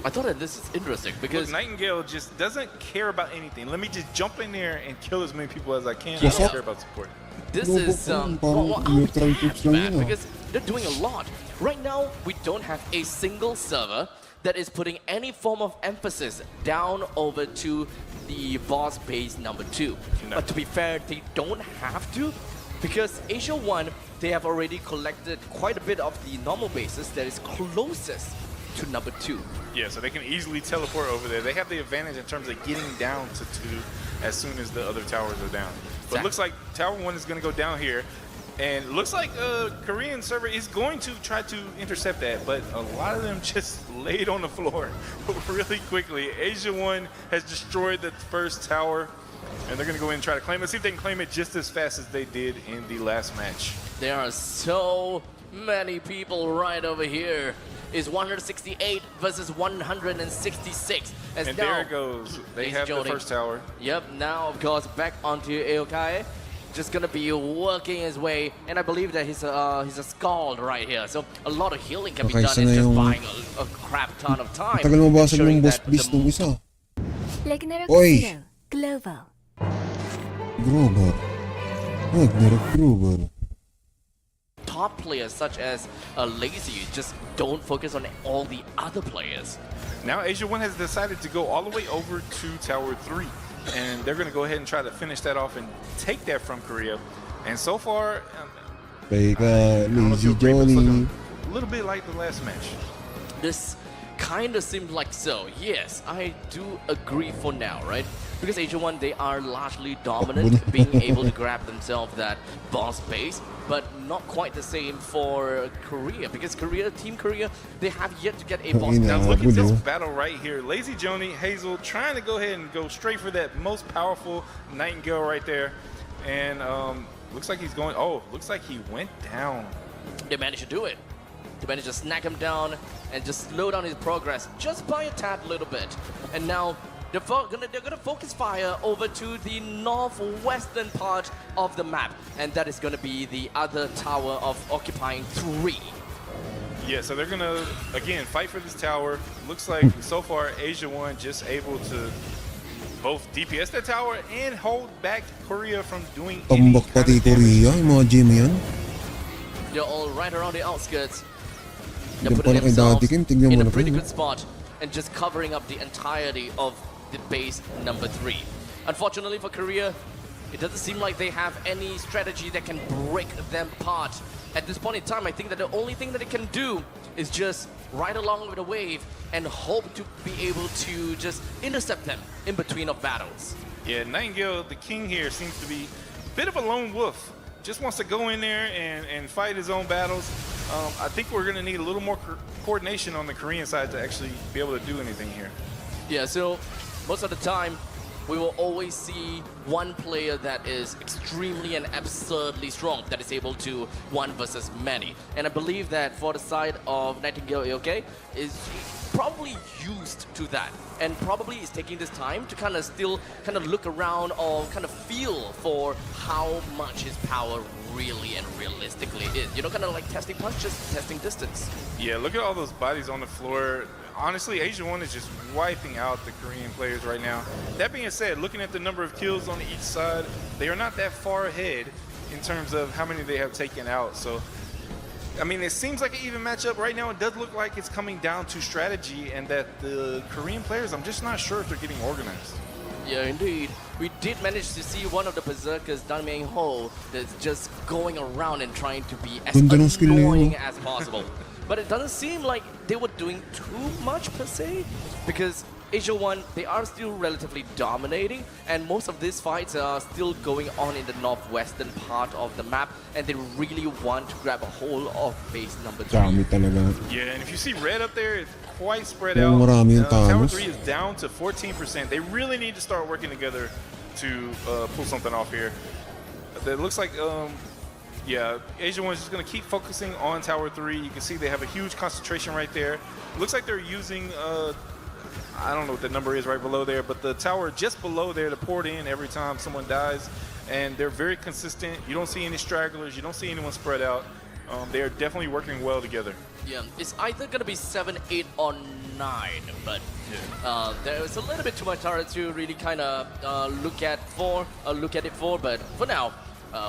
I thought that this is interesting because Look, Nightingale just doesn't care about anything. Let me just jump in there and kill as many people as I can. I Yes, don't sir. care about support. this Lobo is ko yun, well, parang I'll be neutral troops lang back yun, ah. because they're doing a lot. Right now, we don't have a single server that is putting any form of emphasis down over to the boss base number 2. No. But to be fair, they don't have to because Asia 1, they have already collected quite a bit of the normal bases that is closest to number 2. Yeah, so they can easily teleport over there. They have the advantage in terms of getting down to 2 as soon as the other towers are down. But it looks like Tower 1 is going to go down here. And looks like Korean server is going to try to intercept that, but a lot of them just laid on the floor really quickly. Asia 1 has destroyed the first tower, and they're going to go in and try to claim it. See if they can claim it just as fast as they did in the last match. There are so many people right over here. Is 168 versus 166. As And now, there it goes. They have the first tower. Yep, now of course back onto Aokai. Just gonna be working his way, and I believe that he's a scald right here. So a lot of healing can be Okay, done so in na just yung- buying a crap ton of time. Tagal mabasag ensuring ng boss that beast the- nung isa. Ragnarok Oi. Zero Global. Grover. Ragnarok Grover. top players such as Lazy just don't focus on all the other players. Now Asia 1 has decided to go all the way over to Tower 3. And they're going to go ahead and try to finish that off and take that from Korea. And so far, Kay ka, I don't know if you Lazy agree, but it's Johnny. looking a little bit like the last match. This kind of seemed like so. Yes, I do agree for now, right? Because Asia 1, they are largely dominant, being able to grab themselves that boss base, but not quite the same for Korea. Because Team Korea, they have yet to get a boss Ina, Now base. look at this Gulo. battle right here. Lazy Joni, Hazel trying to go ahead and go straight for that most powerful Nightingale right there. And looks like he's going, oh, looks like he went down. They managed to do it. They managed to snag him down and just slow down his progress just by a tad little bit. And now they're gonna focus fire over to the northwestern part of the map, and that is gonna be the other tower of occupying 3. Yeah, so they're gonna again fight for this tower. Looks like so far Asia 1 just able to both DPS that tower and hold back Korea from doing any Tambak kind pati of damage. Korea, yung mga gym yan. They're all right around the outskirts. They're Diyan putting pa na kay themselves Daddy Kim, tingnan mo in a na pretty po. good spot and just covering up the entirety of the base number 3. Unfortunately for Korea, it doesn't seem like they have any strategy that can break them apart. At this point in time, I think that the only thing that they can do is just ride along with the wave and hope to be able to just intercept them in between of battles. Yeah, Nightingale, the king here, seems to be a bit of a lone wolf. Just wants to go in there and fight his own battles. I think we're going to need a little more coordination on the Korean side to actually be able to do anything here. Yeah, so most of the time, we will always see one player that is extremely and absurdly strong, that is able to one versus many. And I believe that for the side of Nightingale AOK is probably used to that, and probably is taking this time to kind of still kind of look around or kind of feel for how much his power really and realistically is. You know, kind of like testing punches, testing distance. Yeah, look at all those bodies on the floor. Honestly, Asia 1 is just wiping out the Korean players right now. That being said, looking at the number of kills on each side, they are not that far ahead in terms of how many they have taken out. So, I mean, it seems like an even matchup right now. It does look like it's coming down to strategy, and that the Korean players, I'm just not sure if they're getting organized. Yeah, indeed. We did manage to see one of the berserkers, Dan Meng Ho, that's just going around and trying to be as Ganda ng skill na yun, annoying oh. as possible. But it doesn't seem like they were doing too much per se, because Asia 1, they are still relatively dominating, and most of these fights are still going on in the northwestern part of the map, and they really want to grab a hold of base number 3. Dami talaga. Yeah, and if you see red up there, it's quite spread Oh, out. marami yung Tower Thanos. 3 is down to 14%. They really need to start working together to pull something off here. It looks like, yeah, Asia 1 is just going to keep focusing on Tower 3. You can see they have a huge concentration right there. Looks like they're using, I don't know what the number is right below there, but the tower just below there to port in every time someone dies. And they're very consistent. You don't see any stragglers. You don't see anyone spread out. They are definitely working well together. Yeah, it's either going to be 7, 8, or 9, but there's a little bit too much turret to really kind of look at it for, but for now,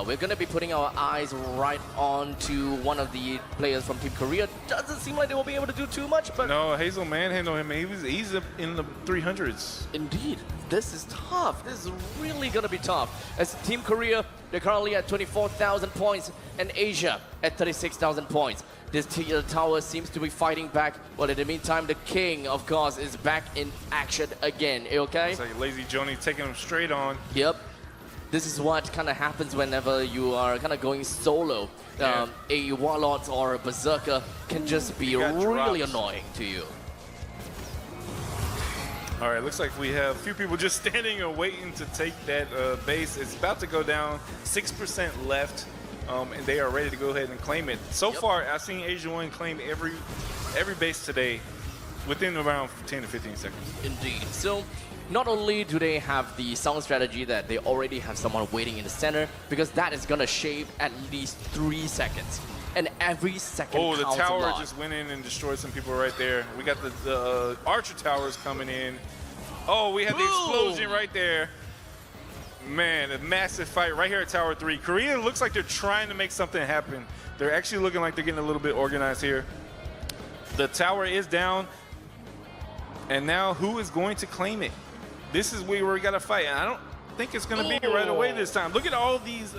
we're going to be putting our eyes right on to one of the players from Team Korea. Doesn't seem like they will be able to do too much, but No, Hazel manhandled him. He's up in the 300s. indeed, this is tough. This is really going to be tough. As Team Korea, they're currently at 24,000 points, and Asia at 36,000 points. This tower seems to be fighting back. Well, in the meantime, the king, of course, is back in action again. Okay? It's like Lazy Joni taking him straight on. Yep. this is what kind of happens whenever you are kind of going solo. A Warlord or a Berserker can just be really annoying to you. All right, looks like we have a few people just standing and waiting to take that base. It's about to go down, 6% left, and they are ready to go ahead and claim it. So far, I've seen Asia 1 claim every base today within around 10 to 15 seconds. Indeed. So not only do they have the sound strategy that they already have someone waiting in the center, because that is going to shave at least 3 seconds. And every second counts the tower a lot. just went in and destroyed some people right there. We got the archer towers coming in. Oh, we had the explosion right there. Man, a massive fight right here at Tower 3. Korea looks like they're trying to make something happen. They're actually looking like they're getting a little bit organized here. The tower is down. And now who is going to claim it? This is where we got to fight. And I don't think it's going to be right away this time. Look at all these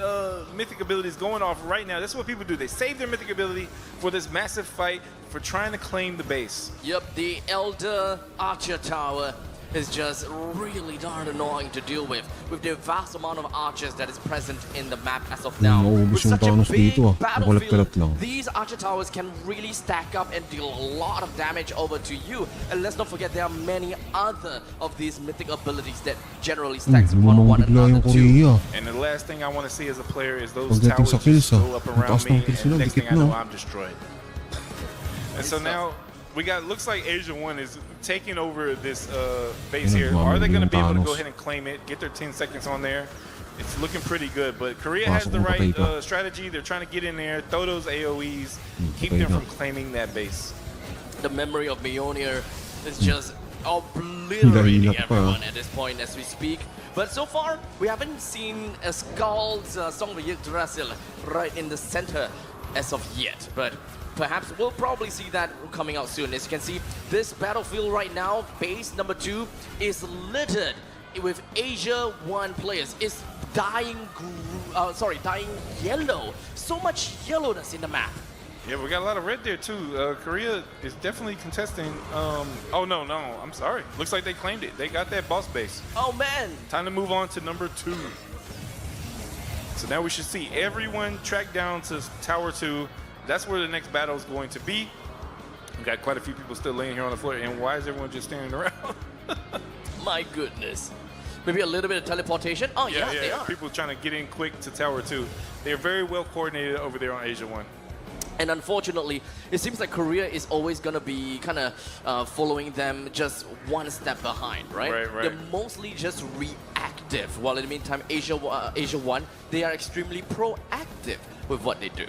mythic abilities going off right now. That's what people do. They save their mythic ability for this massive fight for trying to claim the base. Yep, the Elder Archer Tower is just really darn annoying to deal with the vast amount of archers that is present in the map as of now. With such a big battlefield, these archer towers can really stack up and deal a lot of damage over to you. And let's not forget there are many other of these mythic abilities that generally stacks upon one another too. And the last thing I want to see as a player is those towers just go up around me, and next thing I know, I'm destroyed. And so now we got, looks like Asia 1 is taking over this base here. Are they going to be able to go ahead and claim it, get their 10 seconds on there? It's looking pretty good, but Korea has the right strategy. They're trying to get in there, throw those AoEs, keep them from claiming that base. The memory of Mjolnir is just obliterating everyone at this point as we speak. But so far, we haven't seen a Skald's Song of Yggdrasil right in the center as of yet. But perhaps we'll probably see that coming out soon. As you can see, this battlefield right now, base number 2, is littered with Asia 1 players. It's dying yellow. So much yellowness in the map. Yeah, we got a lot of red there too. Korea is definitely contesting. Oh no, I'm sorry. Looks like they claimed it. They got that boss base. Oh man. Time to move on to number 2. So now we should see everyone track down to Tower 2. That's where the next battle is going to be. We got quite a few people still laying here on the floor, and why is everyone just standing around? My goodness. Maybe a little bit of teleportation. Oh yeah, they are. People trying to get in quick to Tower 2. They're very well coordinated over there on Asia 1. And unfortunately, it seems like Korea is always going to be kind of following them just one step behind, right? Right. They're mostly just reactive, while in the meantime, Asia 1, they are extremely proactive with what they do.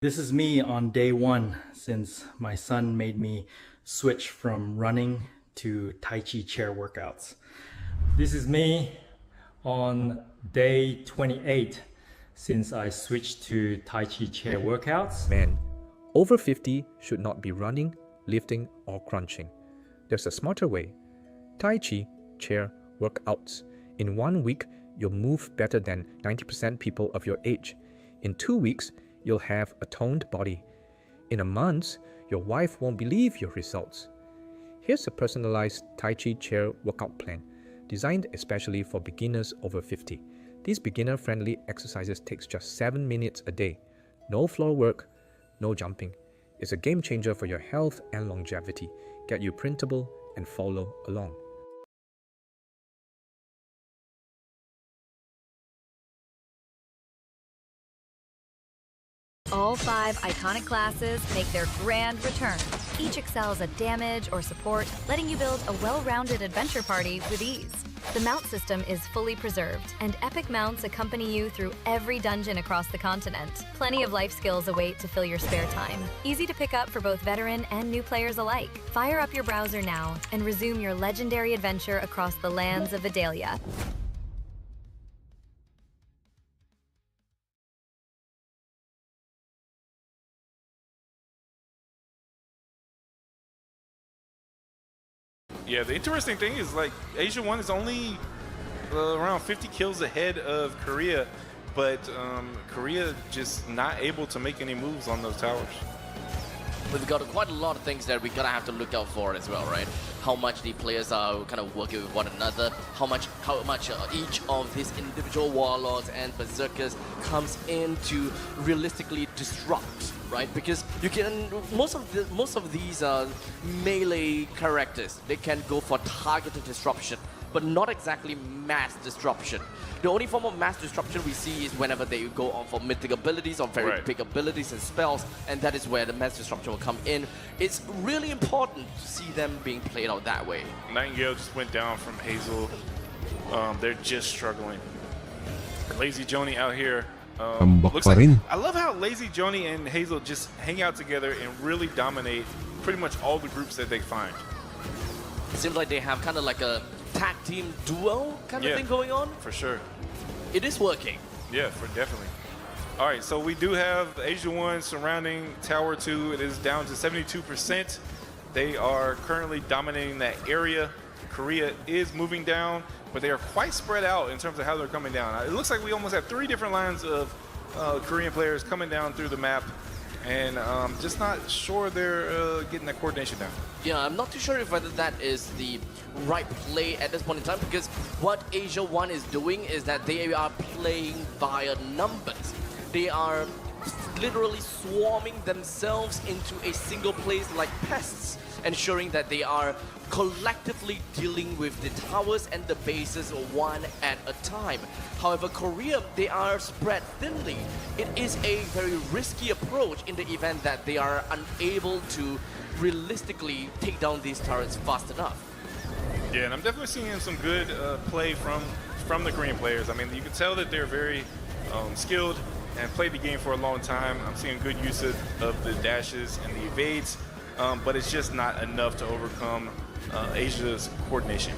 This is me on day 1 since my son made me switch from running to Tai Chi chair workouts. This is me on day 28 since I switched to Tai Chi chair workouts. Men over 50 should not be running, lifting, or crunching. There's a smarter way. Tai Chi chair workouts. In 1 week, you'll move better than 90% people of your age. In 2 weeks, you'll have a toned body. In a month, your wife won't believe your results. Here's a personalized Tai Chi chair workout plan, designed especially for beginners over 50. These beginner-friendly exercises takes just 7 minutes a day. No floor work, no jumping. It's a game changer for your health and longevity. Get you printable and follow along. All 5 iconic classes make their grand return. Each excels at damage or support, letting you build a well-rounded adventure party with ease. The mount system is fully preserved, and epic mounts accompany you through every dungeon across the continent. Plenty of life skills await to fill your spare time. Easy to pick up for both veteran and new players alike. Fire up your browser now and resume your legendary adventure across the lands of Vidalia. Yeah, the interesting thing is like Asia 1 is only around 50 kills ahead of Korea, but Korea just not able to make any moves on those towers. we've got quite a lot of things that we're gonna have to look out for as well, right? How much the players are kind of working with one another, how much each of these individual warlords and berserkers comes in to realistically disrupt, right? Because you can most of these melee characters, they can go for targeted disruption, but not exactly mass disruption. The only form of mass disruption we see is whenever they go on for mythic abilities or very big abilities and spells, and that is where the mass disruption will come in. It's really important to see them being played out that way. Nightingale just went down from Hazel. They're just struggling. Lazy Joni out here. Looks pa like, rin. I love how Lazy Joni and Hazel just hang out together and really dominate pretty much all the groups that they find. It seems like they have kind of like a tag team duo kind of thing going on. For sure. It is working. Yeah, for definitely. All right, so we do have Asia 1 surrounding Tower 2. It is down to 72%. They are currently dominating that area. Korea is moving down, but they are quite spread out in terms of how they're coming down. It looks like we almost have 3 different lines of Korean players coming down through the map, and just not sure they're getting that coordination down. Yeah, I'm not too sure if whether that is the right play at this point in time, because what Asia 1 is doing is that they are playing via numbers. They are literally swarming themselves into a single place like pests, ensuring that they are collectively dealing with the towers and the bases one at a time. However, Korea, they are spread thinly. It is a very risky approach in the event that they are unable to realistically take down these turrets fast enough. Yeah, and I'm definitely seeing some good play from the Korean players. I mean, you can tell that they're very skilled and played the game for a long time. I'm seeing good use of the dashes and the evades, but it's just not enough to overcome Asia's coordination.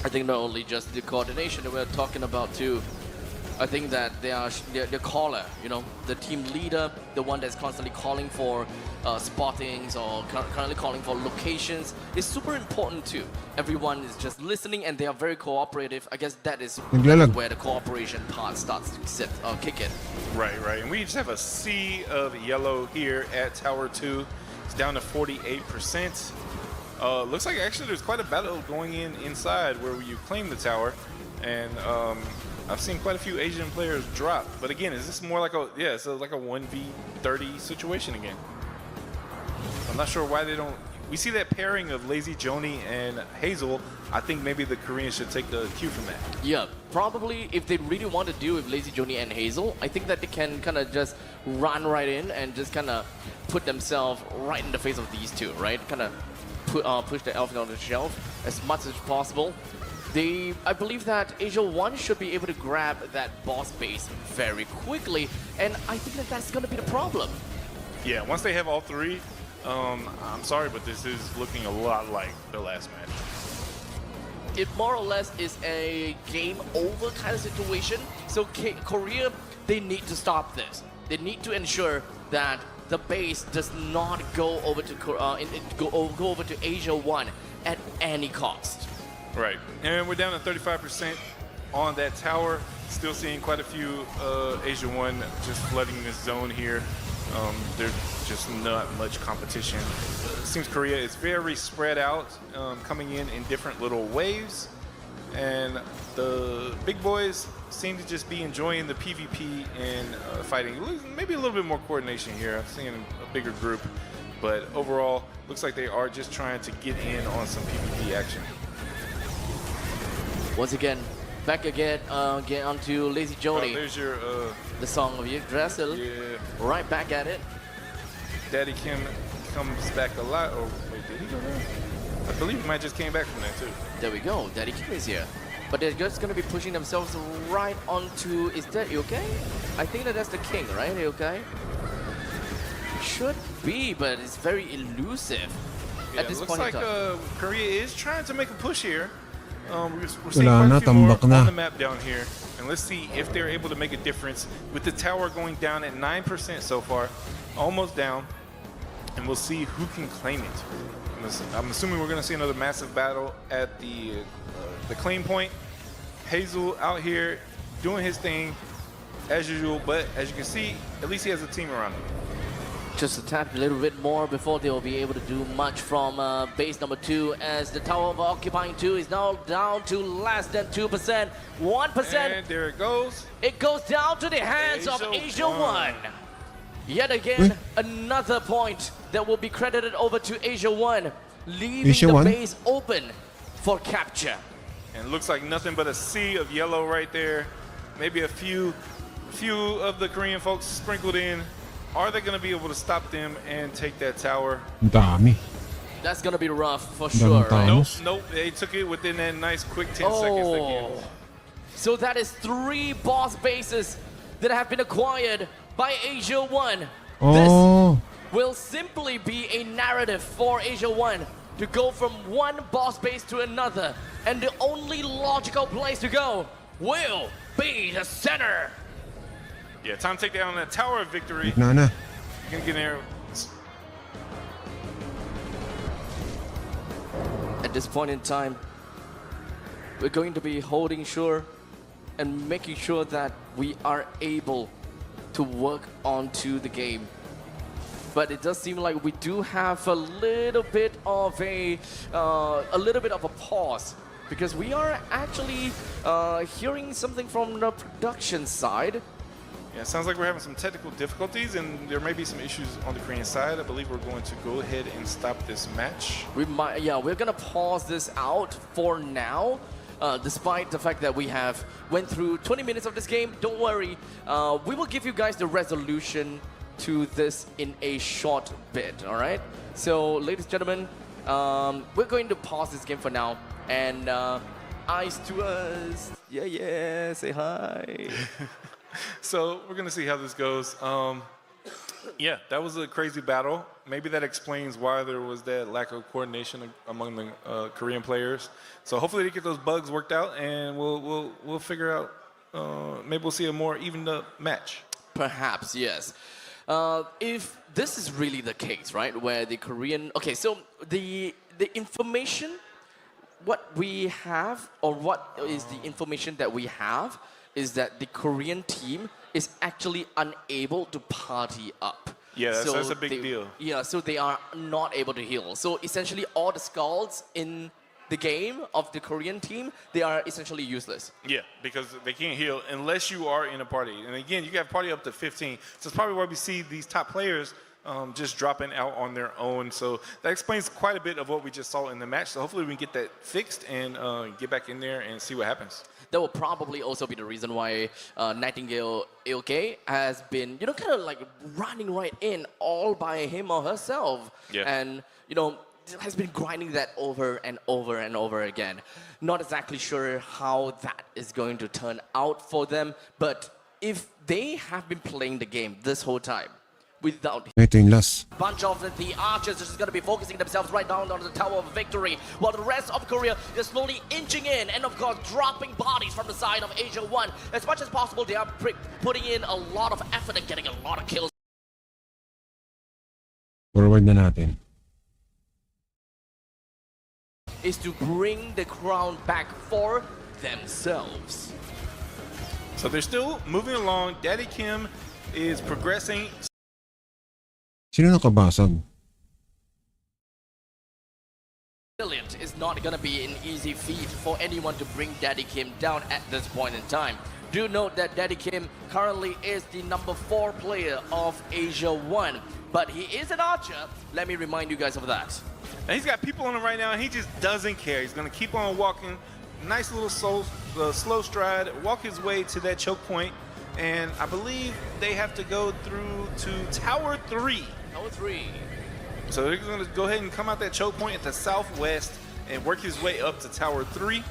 I think not only just the coordination that we're talking about too. I think that the caller, you know, the team leader, the one that's constantly calling for spottings or currently calling for locations, is super important too. Everyone is just listening and they are very cooperative. I guess that is where the cooperation part starts to kick in. Right. And we just have a sea of yellow here at Tower 2. It's down to 48%. Looks like actually there's quite a battle going inside where you claim the tower, and I've seen quite a few Asian players drop. But again, is this more like it's like a 1v30 situation again? I'm not sure why they don't. We see that pairing of Lazy Joni and Hazel. I think maybe the Koreans should take the cue from that. Yeah, probably if they really want to deal with Lazy Joni and Hazel, I think that they can kind of just run right in and just kind of put themselves right in the face of these two, right? Kind of push the elephant on the shelf as much as possible. I believe that Asia 1 should be able to grab that boss base very quickly, and I think that that's going to be the problem. Yeah, once they have all 3, I'm sorry, but this is looking a lot like the last match. It more or less is a game over kind of situation. So Korea, they need to stop this. They need to ensure that the base does not go over to go over to Asia 1 at any cost. Right, and we're down to 35% on that tower. Still seeing quite a few Asia 1 just flooding this zone here. There's just not much competition. It seems Korea is very spread out, coming in different little waves, and the big boys seem to just be enjoying the PvP and fighting. Maybe a little bit more coordination here. I'm seeing a bigger group, but overall, looks like they are just trying to get in on some PvP action. Once again, back again, get onto Lazy Joni. There's your the song of Yggdrasil. Yeah. Right back at it. Daddy Kim comes back a lot. Or wait, did he go there? I believe he might just came back from that too. There we go. Daddy Kim is here. But they're just going to be pushing themselves right onto... Is that okay? I think that's the king, right? Okay? Should be, but it's very elusive at this point in time. Looks like Korea is trying to make a push here. We're seeing quite a few more on the map down here. And let's see if they're able to make a difference with the tower going down at 9% so far. Almost down. And we'll see who can claim it. I'm assuming we're going to see another massive battle at the claim point. Hazel out here doing his thing as usual, but as you can see, at least he has a team around him. Just a tad a little bit more before they will be able to do much from base number 2, as the tower of occupying 2 is now down to less than 2%, 1%. And there it goes. It goes down to the hands of Asia Asia One. 1. Yet again, another point that will be credited over to Asia 1, leaving Asia the 1? base open for capture. And it looks like nothing but a sea of yellow right there. Maybe a few of the Korean folks sprinkled in. Are they going to be able to stop them and take that tower? Ang dami. That's going to be rough for Damn sure, time. right? Nope, they took it within that nice quick 10 seconds again. So that is 3 boss bases that have been acquired by Asia 1. Oh. This will simply be a narrative for Asia 1 to go from one boss base to another. And the only logical place to go will be the center. Yeah, time to take down that tower of victory. Nana. You can get in there. At this point in time, we're going to be holding sure and making sure that we are able to work onto the game. But it does seem like we do have a little bit of a pause, because we are actually hearing something from the production side. Yeah, it sounds like we're having some technical difficulties, and there may be some issues on the Korean side. I believe we're going to go ahead and stop this match. We're gonna pause this out for now. Despite the fact that we have went through 20 minutes of this game, don't worry. We will give you guys the resolution to this in a short bit, all right? So, ladies and gentlemen, we're going to pause this game for now. And eyes to us. Yeah, say hi. So we're gonna see how this goes. Yeah, that was a crazy battle. Maybe that explains why there was that lack of coordination among the Korean players. So hopefully they get those bugs worked out, and we'll figure out. Maybe we'll see a more evened up match. Perhaps, yes. If this is really the case, right, where the Korean... Okay, so the information, what we have, or what is the information that we have, is that the Korean team is actually unable to party up. Yeah, So that's a big deal. Yeah, so they are not able to heal. So essentially all the skulls in the game of the Korean team, they are essentially useless. Yeah, because they can't heal unless you are in a party. And again, you got party up to 15. So it's probably why we see these top players just dropping out on their own. So that explains quite a bit of what we just saw in the match. So hopefully we can get that fixed and get back in there and see what happens. That will probably also be the reason why Nightingale Ilke has been, kind of like running right in all by him or herself. Yeah. And, has been grinding that over and over and over again. Not exactly sure how that is going to turn out for them, but if they have been playing the game this whole time without Ito yung last. bunch of the archers is going to be focusing themselves right down on the Tower of Victory, while the rest of Korea is slowly inching in and, of course, dropping bodies from the side of Asia 1. As much as possible, they are putting in a lot of effort and getting a lot of kills. Forward na natin. Is to bring the crown back for themselves. So they're still moving along. Daddy Kim is progressing. Sino nakabasag? Brilliant is not going to be an easy feat for anyone to bring Daddy Kim down at this point in time. Do note that Daddy Kim currently is the number 4 player of Asia 1, but he is an archer. Let me remind you guys of that. And he's got people on him right now, and he just doesn't care. He's going to keep on walking. Nice little slow stride, walk his way to that choke point. And I believe they have to go through to Tower 3. Tower 3. So they're going to go ahead and come out that choke point at the southwest and work his way up to Tower 3.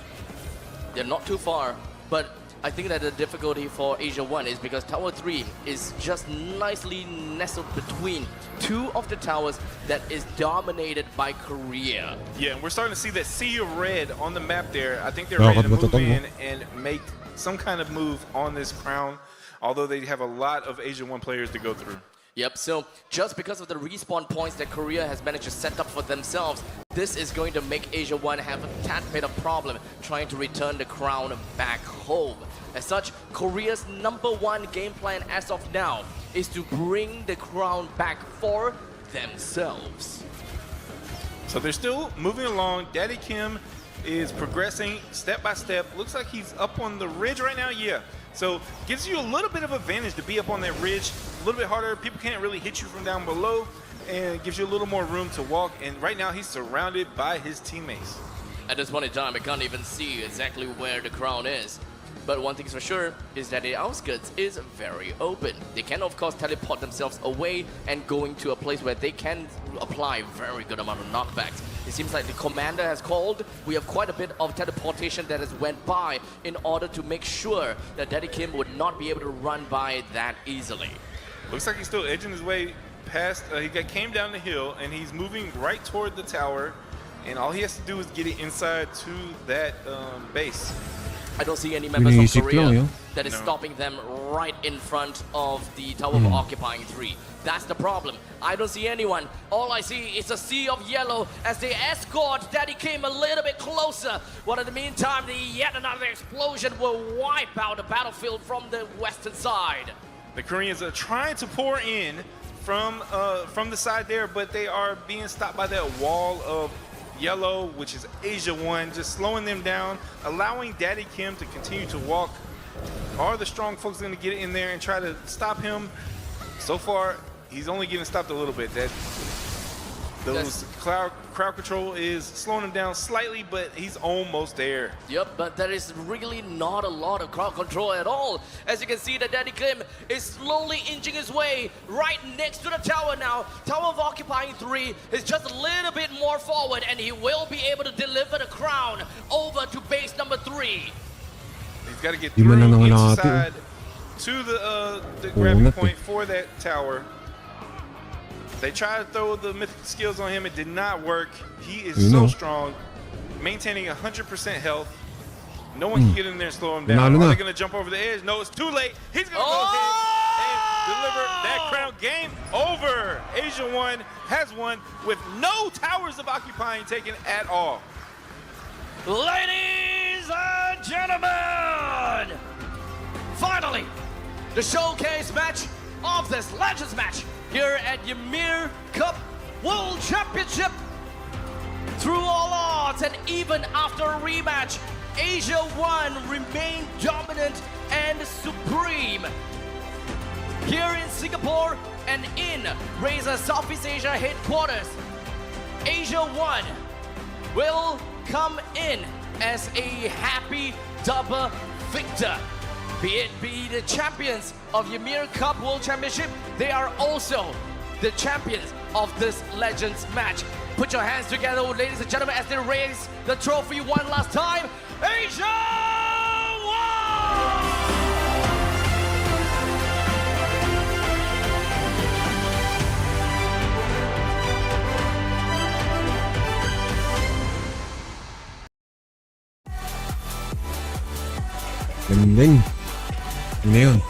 They're not too far, but I think that the difficulty for Asia 1 is because Tower 3 is just nicely nestled between 2 of the towers that is dominated by Korea. Yeah, and we're starting to see that sea of red on the map there. I think they're ready to move in and make some kind of move on this crown, although they have a lot of Asia 1 players to go through. Yep, so just because of the respawn points that Korea has managed to set up for themselves, this is going to make Asia 1 have a tad bit of problem trying to return the crown back home. As such, Korea's #1 game plan as of now is to bring the crown back for themselves. So they're still moving along. Daddy Kim is progressing step by step. Looks like he's up on the ridge right now. Yeah. So gives you a little bit of advantage to be up on that ridge. A little bit harder. People can't really hit you from down below, and gives you a little more room to walk. And right now he's surrounded by his teammates. At this point in time, I can't even see exactly where the crown is. But one thing's for sure is that the outskirts is very open. They can of course teleport themselves away and going to a place where they can apply very good amount of knockbacks. It seems like the commander has called. We have quite a bit of teleportation that has went by in order to make sure that Daddy Kim would not be able to run by that easily. Looks like he's still edging his way past. Came down the hill and he's moving right toward the tower. And all he has to do is get it inside to that base. I don't see any members of Iniisip Korea lang, yeah. that is No. stopping them right in front of the Tower of Occupying 3. That's the problem. I don't see anyone. All I see is a sea of yellow as they escort Daddy Kim a little bit closer. While in the meantime, yet another explosion will wipe out the battlefield from the western side. The Koreans are trying to pour in from the side there, but they are being stopped by that wall of yellow, which is Asia 1, just slowing them down, allowing Daddy Kim to continue to walk. Are the strong folks going to get in there and try to stop him? So far, he's only getting stopped a little bit. Those crowd control is slowing him down slightly, but he's almost there. Yep, but there is really not a lot of crowd control at all. As you can see, that Daddy Kim is slowly inching his way right next to the tower now. Tower of Occupying 3 is just a little bit more forward, and he will be able to deliver the crown over to base number 3. He's got to get Di man through lang nangalahati, inside to the grabbing point for that tower. They tried to throw the mythic skills on him. It did not work. He is so strong, maintaining 100% health. No one can get in there and slow him down. Are they going to jump over the edge? No, it's too late. He's going to go ahead and deliver that crown. Game over. Asia 1 has won with no towers of occupying taken at all. Ladies and gentlemen, finally, the showcase match of this Legends match here at Ymir Cup World Championship. Through all odds and even after a rematch, Asia 1 remained dominant and supreme. Here in Singapore and in Razer Southeast Asia headquarters, Asia 1 will come in as a happy double victor. Be it be the champions of Ymir Cup World Championship, they are also the champions of this Legends match. Put your hands together, ladies and gentlemen, as they raise the trophy one last time. Asia 1! Galing. Yun na yun.